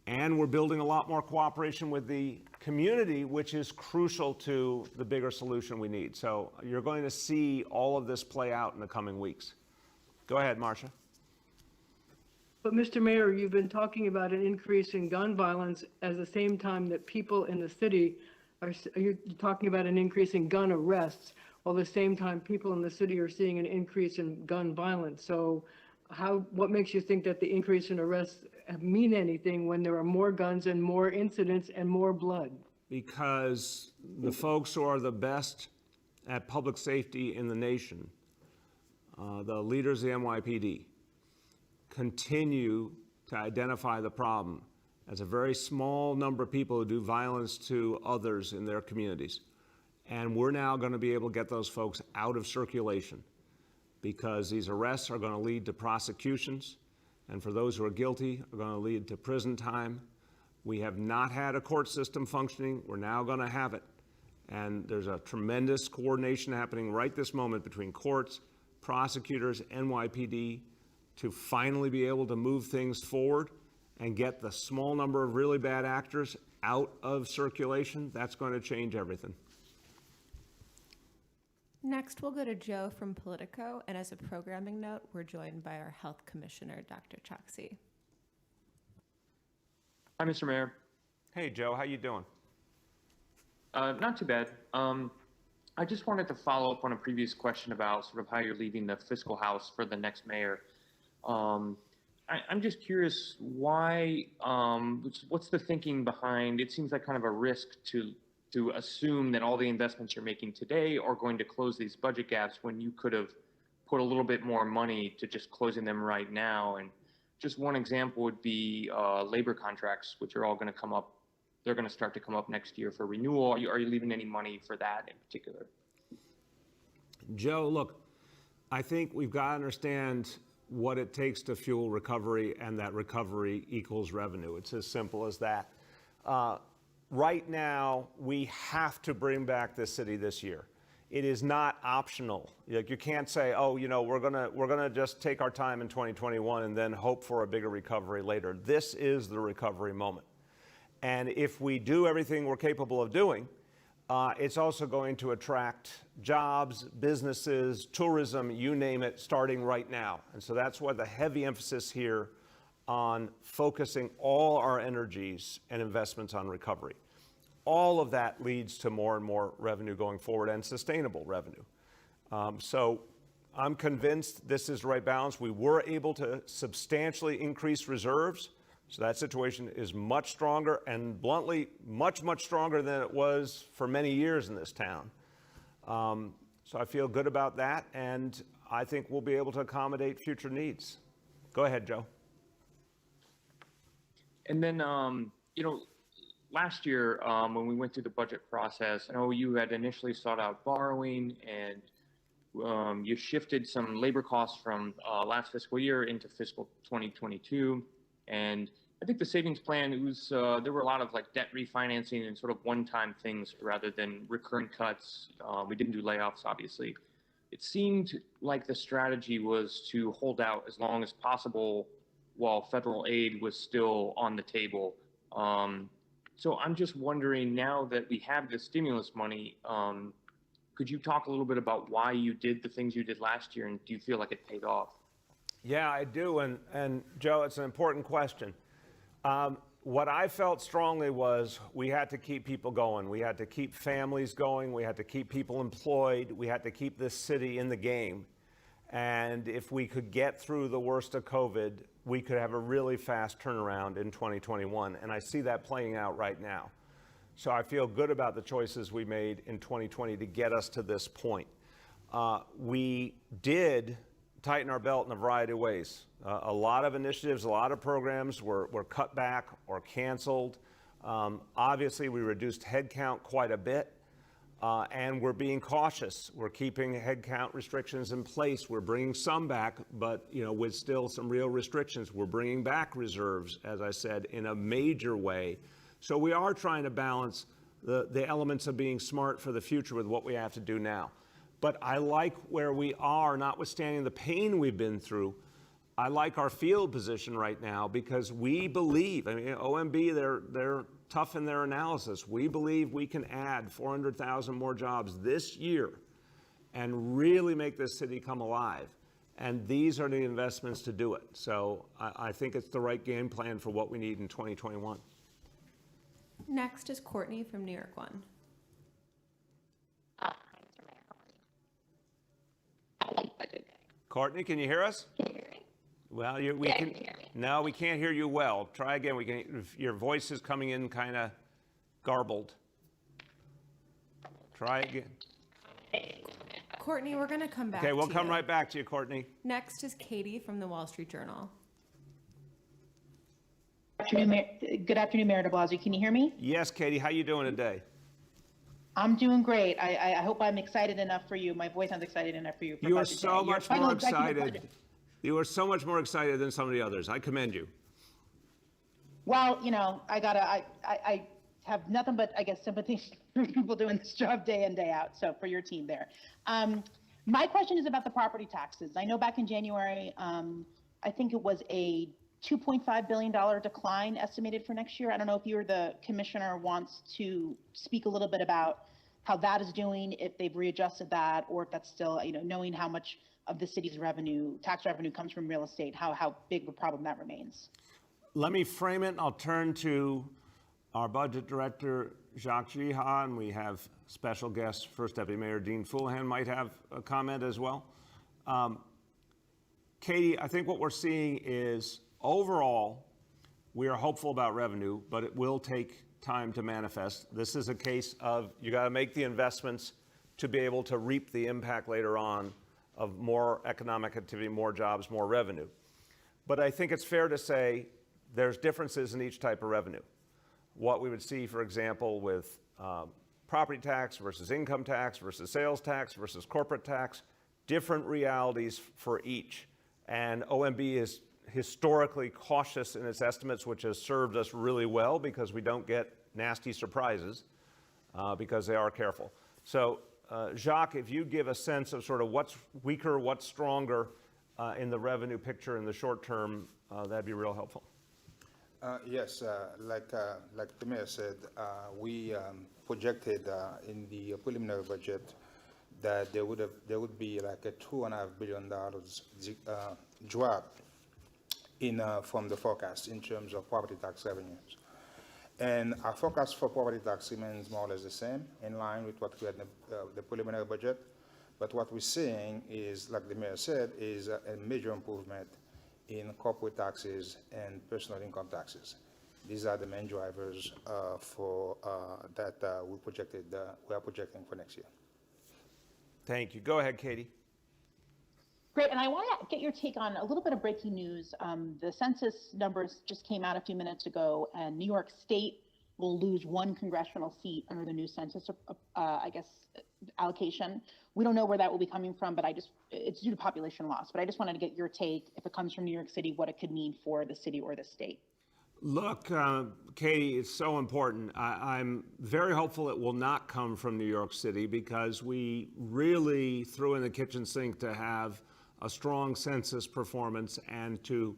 and we're building a lot more cooperation with the community, which is crucial to the bigger solution we need. So you're going to see all of this play out in the coming weeks. Go ahead, Marcia. But Mr. Mayor, you've been talking about an increase in gun violence at the same time that people in the city you're talking about an increase in gun arrests, while at the same time people in the city are seeing an increase in gun violence. So what makes you think that the increase in arrests mean anything when there are more guns and more incidents and more blood? Because the folks who are the best at public safety in the nation, the leaders of the NYPD, continue to identify the problem as a very small number of people who do violence to others in their communities. And we're now going to be able to get those folks out of circulation, because these arrests are going to lead to prosecutions, and for those who are guilty are going to lead to prison time. We have not had a court system functioning. We're now going to have it. And there's a tremendous coordination happening right this moment between courts, prosecutors, NYPD, to finally be able to move things forward and get the small number of really bad actors out of circulation. That's going to change everything. Next, we'll go to Joe from Politico, and as a programming note, we're joined by our Health Commissioner, Dr. Choksi. Hi, Mr. Mayor. Hey, Joe, how you doing? Not too bad. I just wanted to follow up on a previous question about sort of how you're leaving the fiscal house for the next mayor. I'm just curious why, what's the thinking behind, it seems like kind of a risk to assume that all the investments you're making today are going to close these budget gaps when you could have put a little bit more money to just closing them right now. And just one example would be labor contracts, which are all going to come up. They're going to start to come up next year for renewal. Are you leaving any money for that in particular? Joe, look, I think we've got to understand what it takes to fuel recovery, and that recovery equals revenue. It's as simple as that. Right now, we have to bring back this city this year. It is not optional. Like, you can't say, oh, you know, we're gonna just take our time in 2021 and then hope for a bigger recovery later. This is the recovery moment. And if we do everything we're capable of doing, it's also going to attract jobs, businesses, tourism, you name it, starting right now. And so that's why the heavy emphasis here on focusing all our energies and investments on recovery. All of that leads to more and more revenue going forward, and sustainable revenue. So I'm convinced this is the right balance. We were able to substantially increase reserves. So that situation is much stronger, and bluntly, much, much stronger than it was for many years in this town. So I feel good about that, and I think we'll be able to accommodate future needs. Go ahead, Joe. And then, you know, last year when we went through the budget process, I know you had initially sought out borrowing, and you shifted some labor costs from last fiscal year into fiscal 2022. And I think the savings plan, it was there were a lot of like debt refinancing and sort of one-time things rather than recurring cuts. We didn't do layoffs, obviously. It seemed like the strategy was to hold out as long as possible while federal aid was still on the table. So I'm just wondering, now that we have the stimulus money, could you talk a little bit about why you did the things you did last year, and do you feel like it paid off? Yeah, I do, and Joe, it's an important question. What I felt strongly was we had to keep people going. We had to keep families going. We had to keep people employed. We had to keep this city in the game. And if we could get through the worst of COVID, we could have a really fast turnaround in 2021. And I see that playing out right now. So I feel good about the choices we made in 2020 to get us to this point. We did tighten our belt in a variety of ways. A lot of initiatives, a lot of programs were cut back or canceled. Obviously, we reduced headcount quite a bit. And we're being cautious. We're keeping headcount restrictions in place. We're bringing some back, but with still some real restrictions. We're bringing back reserves, as I said, in a major way. So we are trying to balance the elements of being smart for the future with what we have to do now. But I like where we are, notwithstanding the pain we've been through. I like our field position right now because we believe, OMB, they're tough in their analysis. We believe we can add 400,000 more jobs this year and really make this city come alive. And these are the investments to do it. So I think it's the right game plan for what we need in 2021. Next is Courtney from New York One. Courtney, can you hear us? Well, we can. No, we can't hear you well. Try again. Your voice is coming in kind of garbled. Try again. Courtney, we're going to come back. Okay, we'll to come you. right back to you, Courtney. Next is Katie from the Wall Street Journal. Good afternoon, Mayor de Blasio. Can you hear me? Yes, Katie. How you doing today? I'm doing great. I hope I'm excited enough for you. My voice sounds excited enough for you. You are so much more excited. You are so much more excited than some of the others. I commend you. Well, I have nothing but, I guess, sympathy for people doing this job day in, day out. So for your team there. My question is about the property taxes. I know back in January, I think it was a $2.5 billion decline estimated for next year. I don't know if you or the commissioner wants to speak a little bit about how that is doing, if they've readjusted that, or if that's still, knowing how much of the city's tax revenue comes from real estate, how big of a problem that remains. Let me frame it. I'll turn to our budget director, Jacques Giha, and we have special guest, First Deputy Mayor Dean Fullahan might have a comment as well. Katie, I think what we're seeing is overall, we are hopeful about revenue, but it will take time to manifest. This is a case of you got to make the investments to be able to reap the impact later on of more economic activity, more jobs, more revenue. But I think it's fair to say there's differences in each type of revenue. What we would see, for example, with property tax versus income tax versus sales tax versus corporate tax, different realities for each. And OMB is historically cautious in its estimates, which has served us really well because we don't get nasty surprises because they are careful. So Jacques, if you give a sense of sort of what's weaker, what's stronger in the revenue picture in the short term, that'd be real helpful. Yes, like the mayor said, we projected in the preliminary budget that there would be like a $2.5 billion drop from the forecast in terms of property tax revenues. And our forecast for property tax remains more or less the same, in line with what we had in the preliminary budget. But what we're seeing is, like the mayor said, is a major improvement in corporate taxes and personal income taxes. These are the main drivers for that we are projecting for next year. Thank you. Go ahead, Katie. Great, and I want to get your take on a little bit of breaking news. The census numbers just came out a few minutes ago, and New York State will lose one congressional seat under the new census, allocation. We don't know where that will be coming from, but it's due to population loss. But I just wanted to get your take, if it comes from New York City, what it could mean for the city or the state. Look, Katie, it's so important. I'm very hopeful it will not come from New York City because we really threw in the kitchen sink to have a strong census performance and to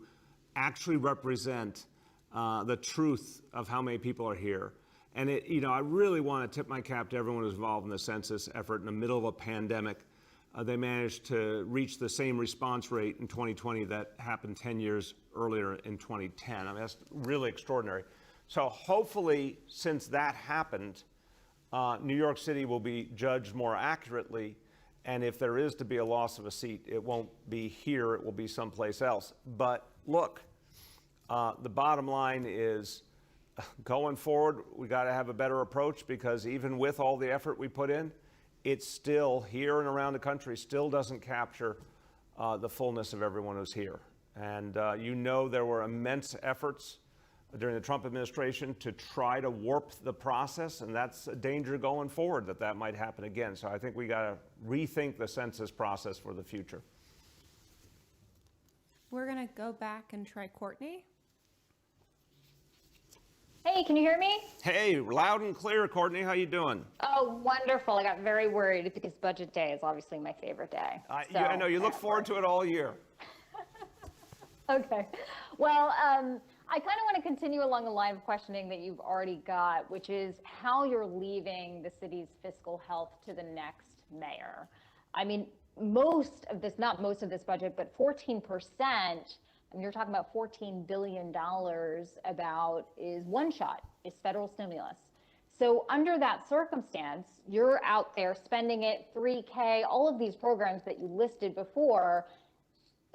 actually represent the truth of how many people are here. And I really want to tip my cap to everyone who's involved in the census effort in the middle of a pandemic. They managed to reach the same response rate in 2020 that happened 10 years earlier in 2010. I mean, that's really extraordinary. So hopefully, since that happened, New York City will be judged more accurately. And if there is to be a loss of a seat, it won't be here, it will be someplace else. But look, the bottom line is going forward, we got to have a better approach because even with all the effort we put in, it's still here and around the country still doesn't capture the fullness of everyone who's here. And there were immense efforts during the Trump administration to try to warp the process, and that's a danger going forward that might happen again. So I think we got to rethink the census process for the future. We're going to go back and try Courtney. Hey, can you hear me? Hey, loud and clear, Courtney. How you doing? Oh, wonderful. I got very worried because budget day is obviously my favorite day. I know you look forward to it all year. Okay. Well, I kind of want to continue along the line of questioning that you've already got, which is how you're leaving the city's fiscal health to the next mayor. I mean, most of this, not most of this budget, but 14%, I mean, you're talking about $14 billion about is one shot, is federal stimulus. So under that circumstance, you're out there spending it, 3K, all of these programs that you listed before.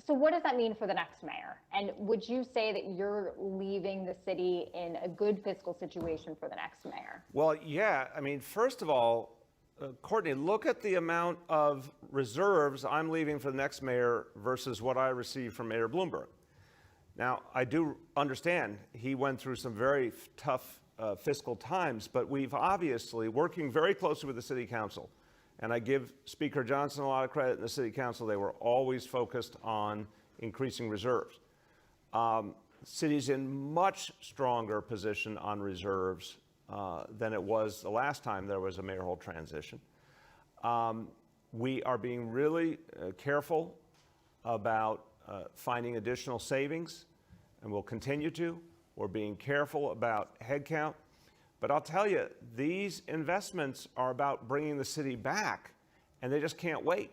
So what does that mean for the next mayor? And would you say that you're leaving the city in a good fiscal situation for the next mayor? Well, yeah. I mean, first of all, Courtney, look at the amount of reserves I'm leaving for the next mayor versus what I received from Mayor Bloomberg. Now, I do understand he went through some very tough fiscal times, but we've obviously working very closely with the city council. And I give Speaker Johnson a lot of credit in the city council. They were always focused on increasing reserves. City's in much stronger position on reserves than it was the last time there was a mayoral transition. We are being really careful about finding additional savings, and we'll continue to. We're being careful about headcount. But I'll tell you, these investments are about bringing the city back, and they just can't wait.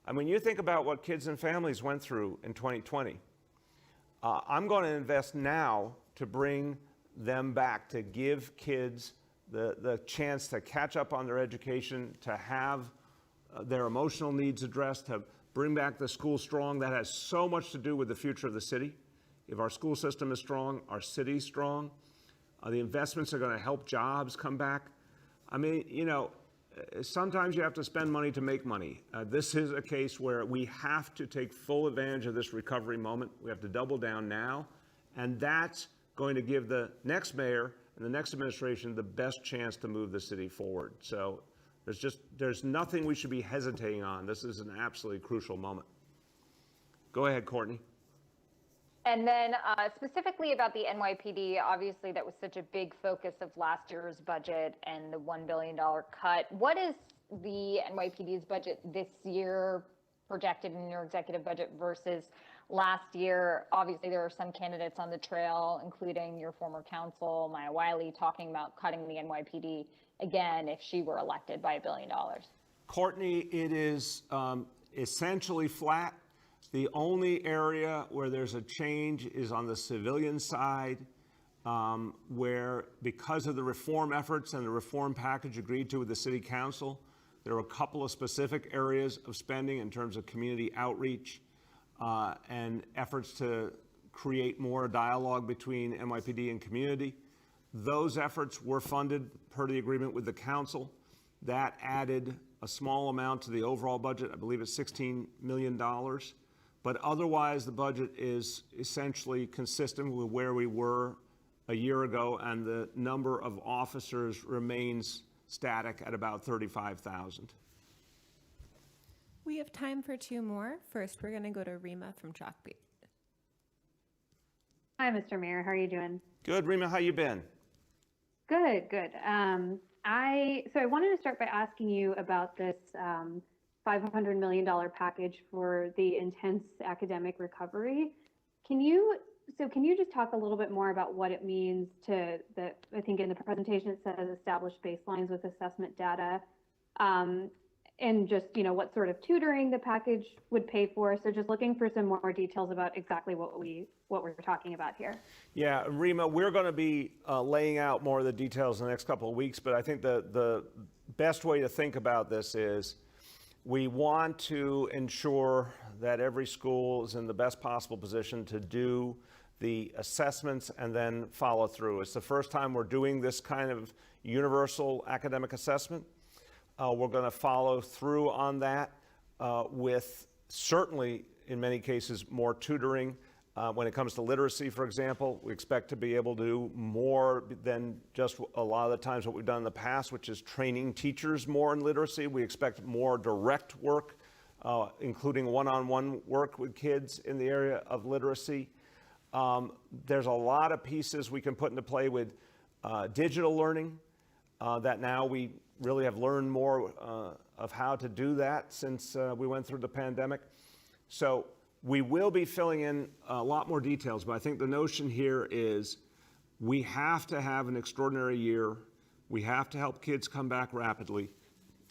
I mean, you think about what kids and families went through in 2020. I'm going to invest now to bring them back, to give kids the chance to catch up on their education, to have their emotional needs addressed, to bring back the school strong. That has so much to do with the future of the city. If our school system is strong, our city's strong. The investments are going to help jobs come back. I mean, you know, sometimes you have to spend money to make money. This is a case where we have to take full advantage of this recovery moment. We have to double down now, and that's going to give the next mayor and the next administration the best chance to move the city forward. So there's nothing we should be hesitating on. This is an absolutely crucial moment. Go ahead, Courtney. And then specifically about the NYPD, obviously that was such a big focus of last year's budget and the $1 billion cut. What is the NYPD's budget this year projected in your executive budget versus last year? Obviously, there are some candidates on the trail, including your former counsel, Maya Wiley, talking about cutting the NYPD again if she were elected by $1 billion. Courtney, it is essentially flat. The only area where there's a change is on the civilian side, where because of the reform efforts and the reform package agreed to with the city council, there are a couple of specific areas of spending in terms of community outreach and efforts to create more dialogue between NYPD and community. Those efforts were funded per the agreement with the council. That added a small amount to the overall budget. I believe it's $16 million. But otherwise, the budget is essentially consistent with where we were a year ago, and the number of officers remains static at about 35,000. We have time for two more. First, we're going to go to Rima from Chalkbeat. Hi, Mr. Mayor. How are you doing? Good, Rima. How you been? Good, good. I wanted to start by asking you about this $500 million package for the intense academic recovery. Can you just talk a little bit more about what it means to I think in the presentation it says establish baselines with assessment data, and just, you know, what sort of tutoring the package would pay for. So just looking for some more details about exactly what we're talking about here. Yeah, Rima, we're going to be laying out more of the details in the next couple of weeks, but I think the best way to think about this is we want to ensure that every school is in the best possible position to do the assessments and then follow through. It's the first time we're doing this kind of universal academic assessment. We're going to follow through on that with certainly, in many cases, more tutoring When it comes to literacy, for example, we expect to be able to do more than just a lot of the times what we've done in the past, which is training teachers more in literacy. We expect more direct work, including one-on-one work with kids in the area of literacy. There's a lot of pieces we can put into play with digital learning that now we really have learned more of how to do that since we went through the pandemic. So we will be filling in a lot more details, but I think the notion here is we have to have an extraordinary year. We have to help kids come back rapidly.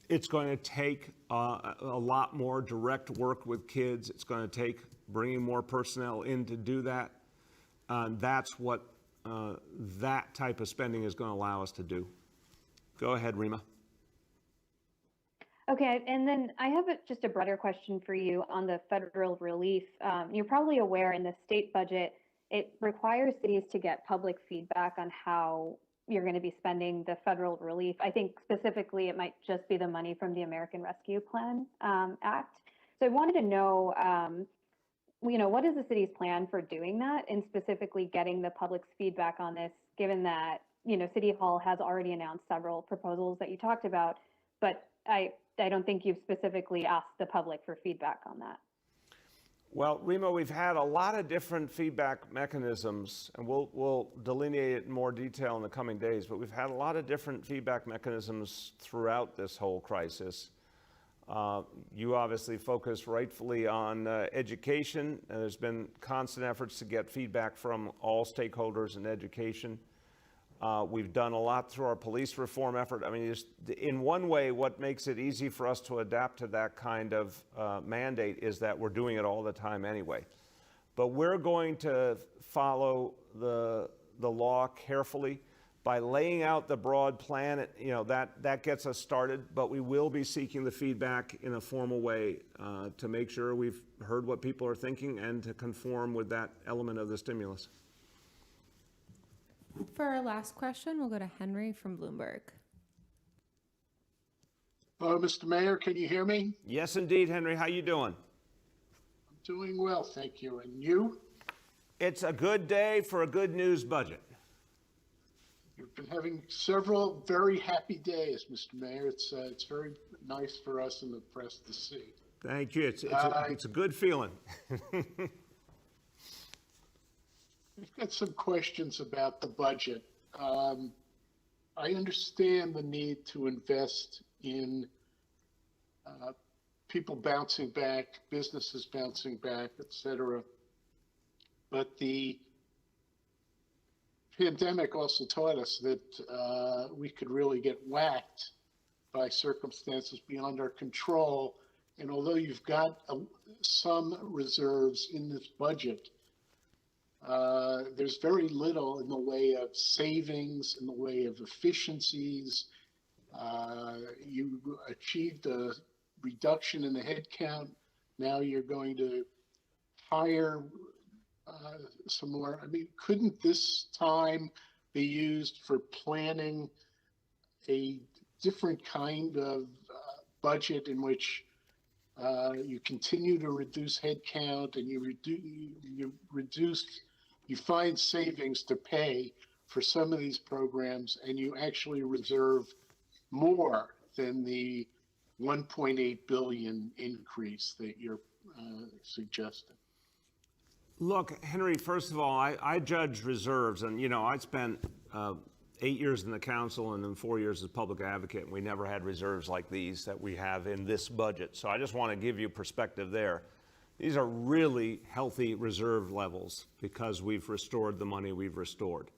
It's going to take a lot more direct work with kids. It's going to take bringing more personnel in to do that. That's what that type of spending is going to allow us to do. Go ahead, Rima. Okay, and then I have just a broader question for you on the federal relief. You're probably aware in the state budget, it requires cities to get public feedback on how you're going to be spending the federal relief. I think specifically it might just be the money from the American Rescue Plan Act. So I wanted to know, what is the city's plan for doing that and specifically getting the public's feedback on this, given that, City Hall has already announced several proposals that you talked about, but I don't think you've specifically asked the public for feedback on that. Well, Rima, we've had a lot of different feedback mechanisms, and we'll delineate it in more detail in the coming days, but we've had a lot of different feedback mechanisms throughout this whole crisis. You obviously focus rightfully on education, and there's been constant efforts to get feedback from all stakeholders in education. We've done a lot through our police reform effort. I mean, in one way, what makes it easy for us to adapt to that kind of mandate is that we're doing it all the time anyway. But we're going to follow the law carefully by laying out the broad plan. That gets us started, but we will be seeking the feedback in a formal way to make sure we've heard what people are thinking and to conform with that element of the stimulus. For our last question, we'll go to Henry from Bloomberg. Hello, Mr. Mayor, can you hear me? Yes, indeed, Henry. How you doing? I'm doing well, thank you. And you? It's a good day for a good news budget. You've been having several very happy days, Mr. Mayor. It's very nice for us in the press to see. Thank you. It's a good feeling. We've got some questions about the budget. I understand the need to invest in people bouncing back, businesses bouncing back, et cetera. But the pandemic also taught us that we could really get whacked by circumstances beyond our control. And although you've got some reserves in this budget, there's very little in the way of savings, in the way of efficiencies. You achieved a reduction in the headcount. Now you're going to hire some more. I mean, couldn't this time be used for planning a different kind of budget in which you continue to reduce headcount and you find savings to pay for some of these programs, and you actually reserve more than the 1.8 billion increase that you're suggesting? Look, Henry, first of all, I judge reserves, and I spent 8 years in the council and then 4 years as public advocate, and we never had reserves like these that we have in this budget. So I just want to give you perspective there. These are really healthy reserve levels because we've restored the money we've restored.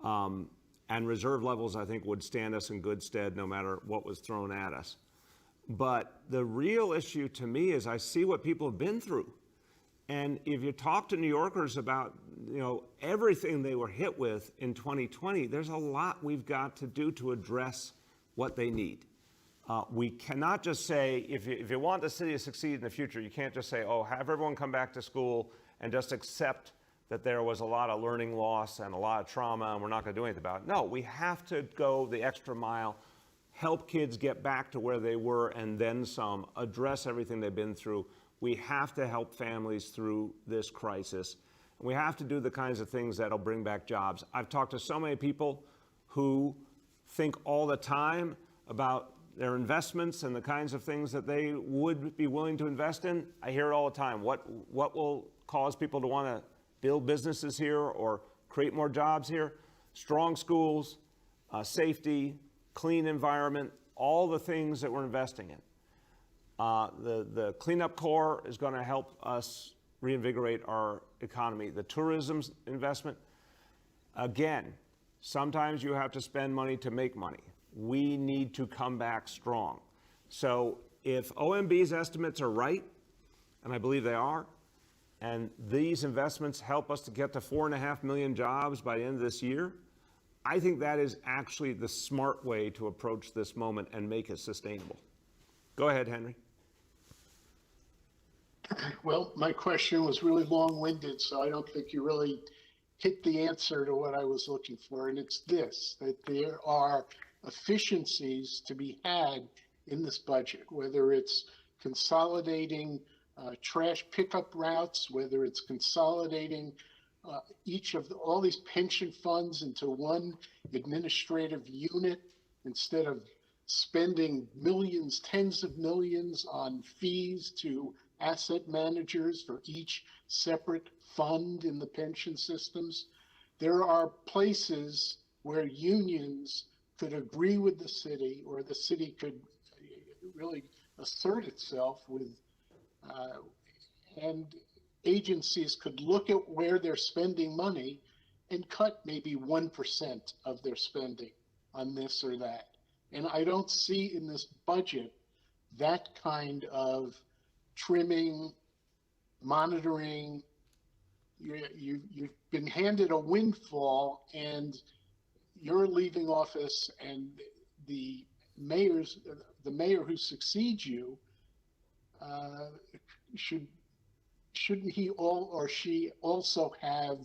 And reserve levels, I think, would stand us in good stead no matter what was thrown at us. But the real issue to me is I see what people have been through. And if you talk to New Yorkers about, everything they were hit with in 2020, there's a lot we've got to do to address what they need. We cannot just say, if you want the city to succeed in the future, you can't just say, have everyone come back to school and just accept that there was a lot of learning loss and a lot of trauma and we're not going to do anything about it. No, we have to go the extra mile, help kids get back to where they were and then some, address everything they've been through. We have to help families through this crisis. We have to do the kinds of things that'll bring back jobs. I've talked to so many people who think all the time about their investments and the kinds of things that they would be willing to invest in. I hear it all the time. What will cause people to want to build businesses here or create more jobs here? Strong schools, safety, clean environment, all the things that we're investing in. The cleanup corps is going to help us reinvigorate our economy. The tourism investment, again, sometimes you have to spend money to make money. We need to come back strong. So if OMB's estimates are right, and I believe they are, and these investments help us to get to 4.5 million jobs by the end of this year, I think that is actually the smart way to approach this moment and make it sustainable. Go ahead, Henry. Well, my question was really long-winded, so I don't think you really hit the answer to what I was looking for. And it's this, that there are efficiencies to be had in this budget, whether it's consolidating trash pickup routes, whether it's consolidating all these pension funds into one administrative unit instead of spending millions, tens of millions on fees to asset managers for each separate fund in the pension systems. There are places where unions could agree with the city, or the city could really assert itself with, and agencies could look at where they're spending money and cut maybe 1% of their spending on this or that. And I don't see in this budget that kind of trimming, monitoring. You've been handed a windfall, and you're leaving office, and the mayor who succeeds you shouldn't he or she also have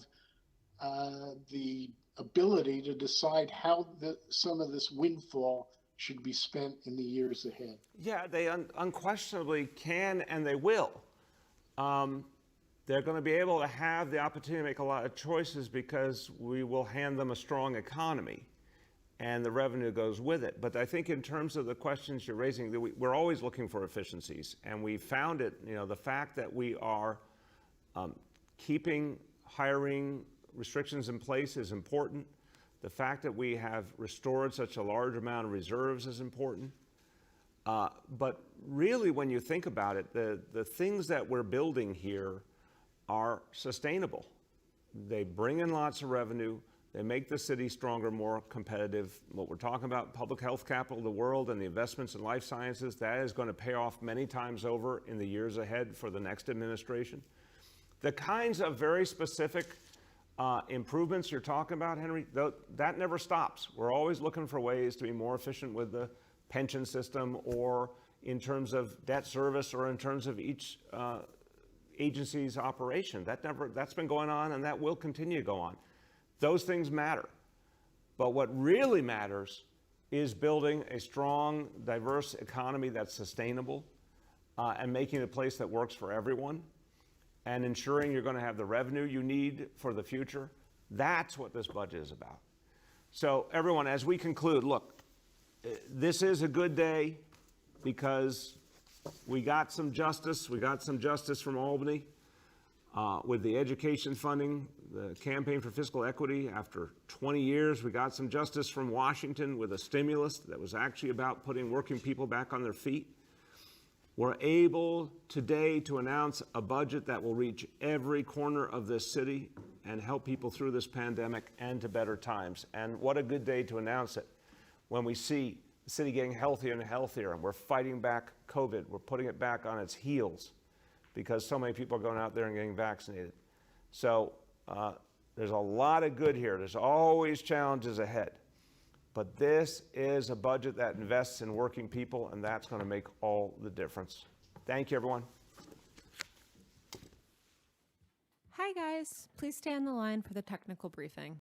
the ability to decide how some of this windfall should be spent in the years ahead? Yeah, they unquestionably can, and they will. They're going to be able to have the opportunity to make a lot of choices because we will hand them a strong economy, and the revenue goes with it. But I think in terms of the questions you're raising, we're always looking for efficiencies, and we found it. The fact that we are keeping hiring restrictions in place is important. The fact that we have restored such a large amount of reserves is important. But really, when you think about it, the things that we're building here are sustainable. They bring in lots of revenue. They make the city stronger, more competitive. What we're talking about, public health capital of the world and the investments in life sciences, that is going to pay off many times over in the years ahead for the next administration. The kinds of very specific improvements you're talking about, Henry, that never stops. We're always looking for ways to be more efficient with the pension system, or in terms of debt service, or in terms of each agency's operation. That's been going on, and that will continue to go on. Those things matter. But what really matters is building a strong, diverse economy that's sustainable, and making it a place that works for everyone, and ensuring you're going to have the revenue you need for the future. That's what this budget is about. So everyone, as we conclude, look, this is a good day because we got some justice. We got some justice from Albany with the education funding, the campaign for fiscal equity. After 20 years, we got some justice from Washington with a stimulus that was actually about putting working people back on their feet. We're able today to announce a budget that will reach every corner of this city and help people through this pandemic and to better times. And what a good day to announce it when we see the city getting healthier and healthier, and we're fighting back COVID. We're putting it back on its heels because so many people are going out there and getting vaccinated. So there's a lot of good here. There's always challenges ahead. But this is a budget that invests in working people, and that's going to make all the difference. Thank you, everyone. Hi, guys. Please stay on the line for the technical briefing.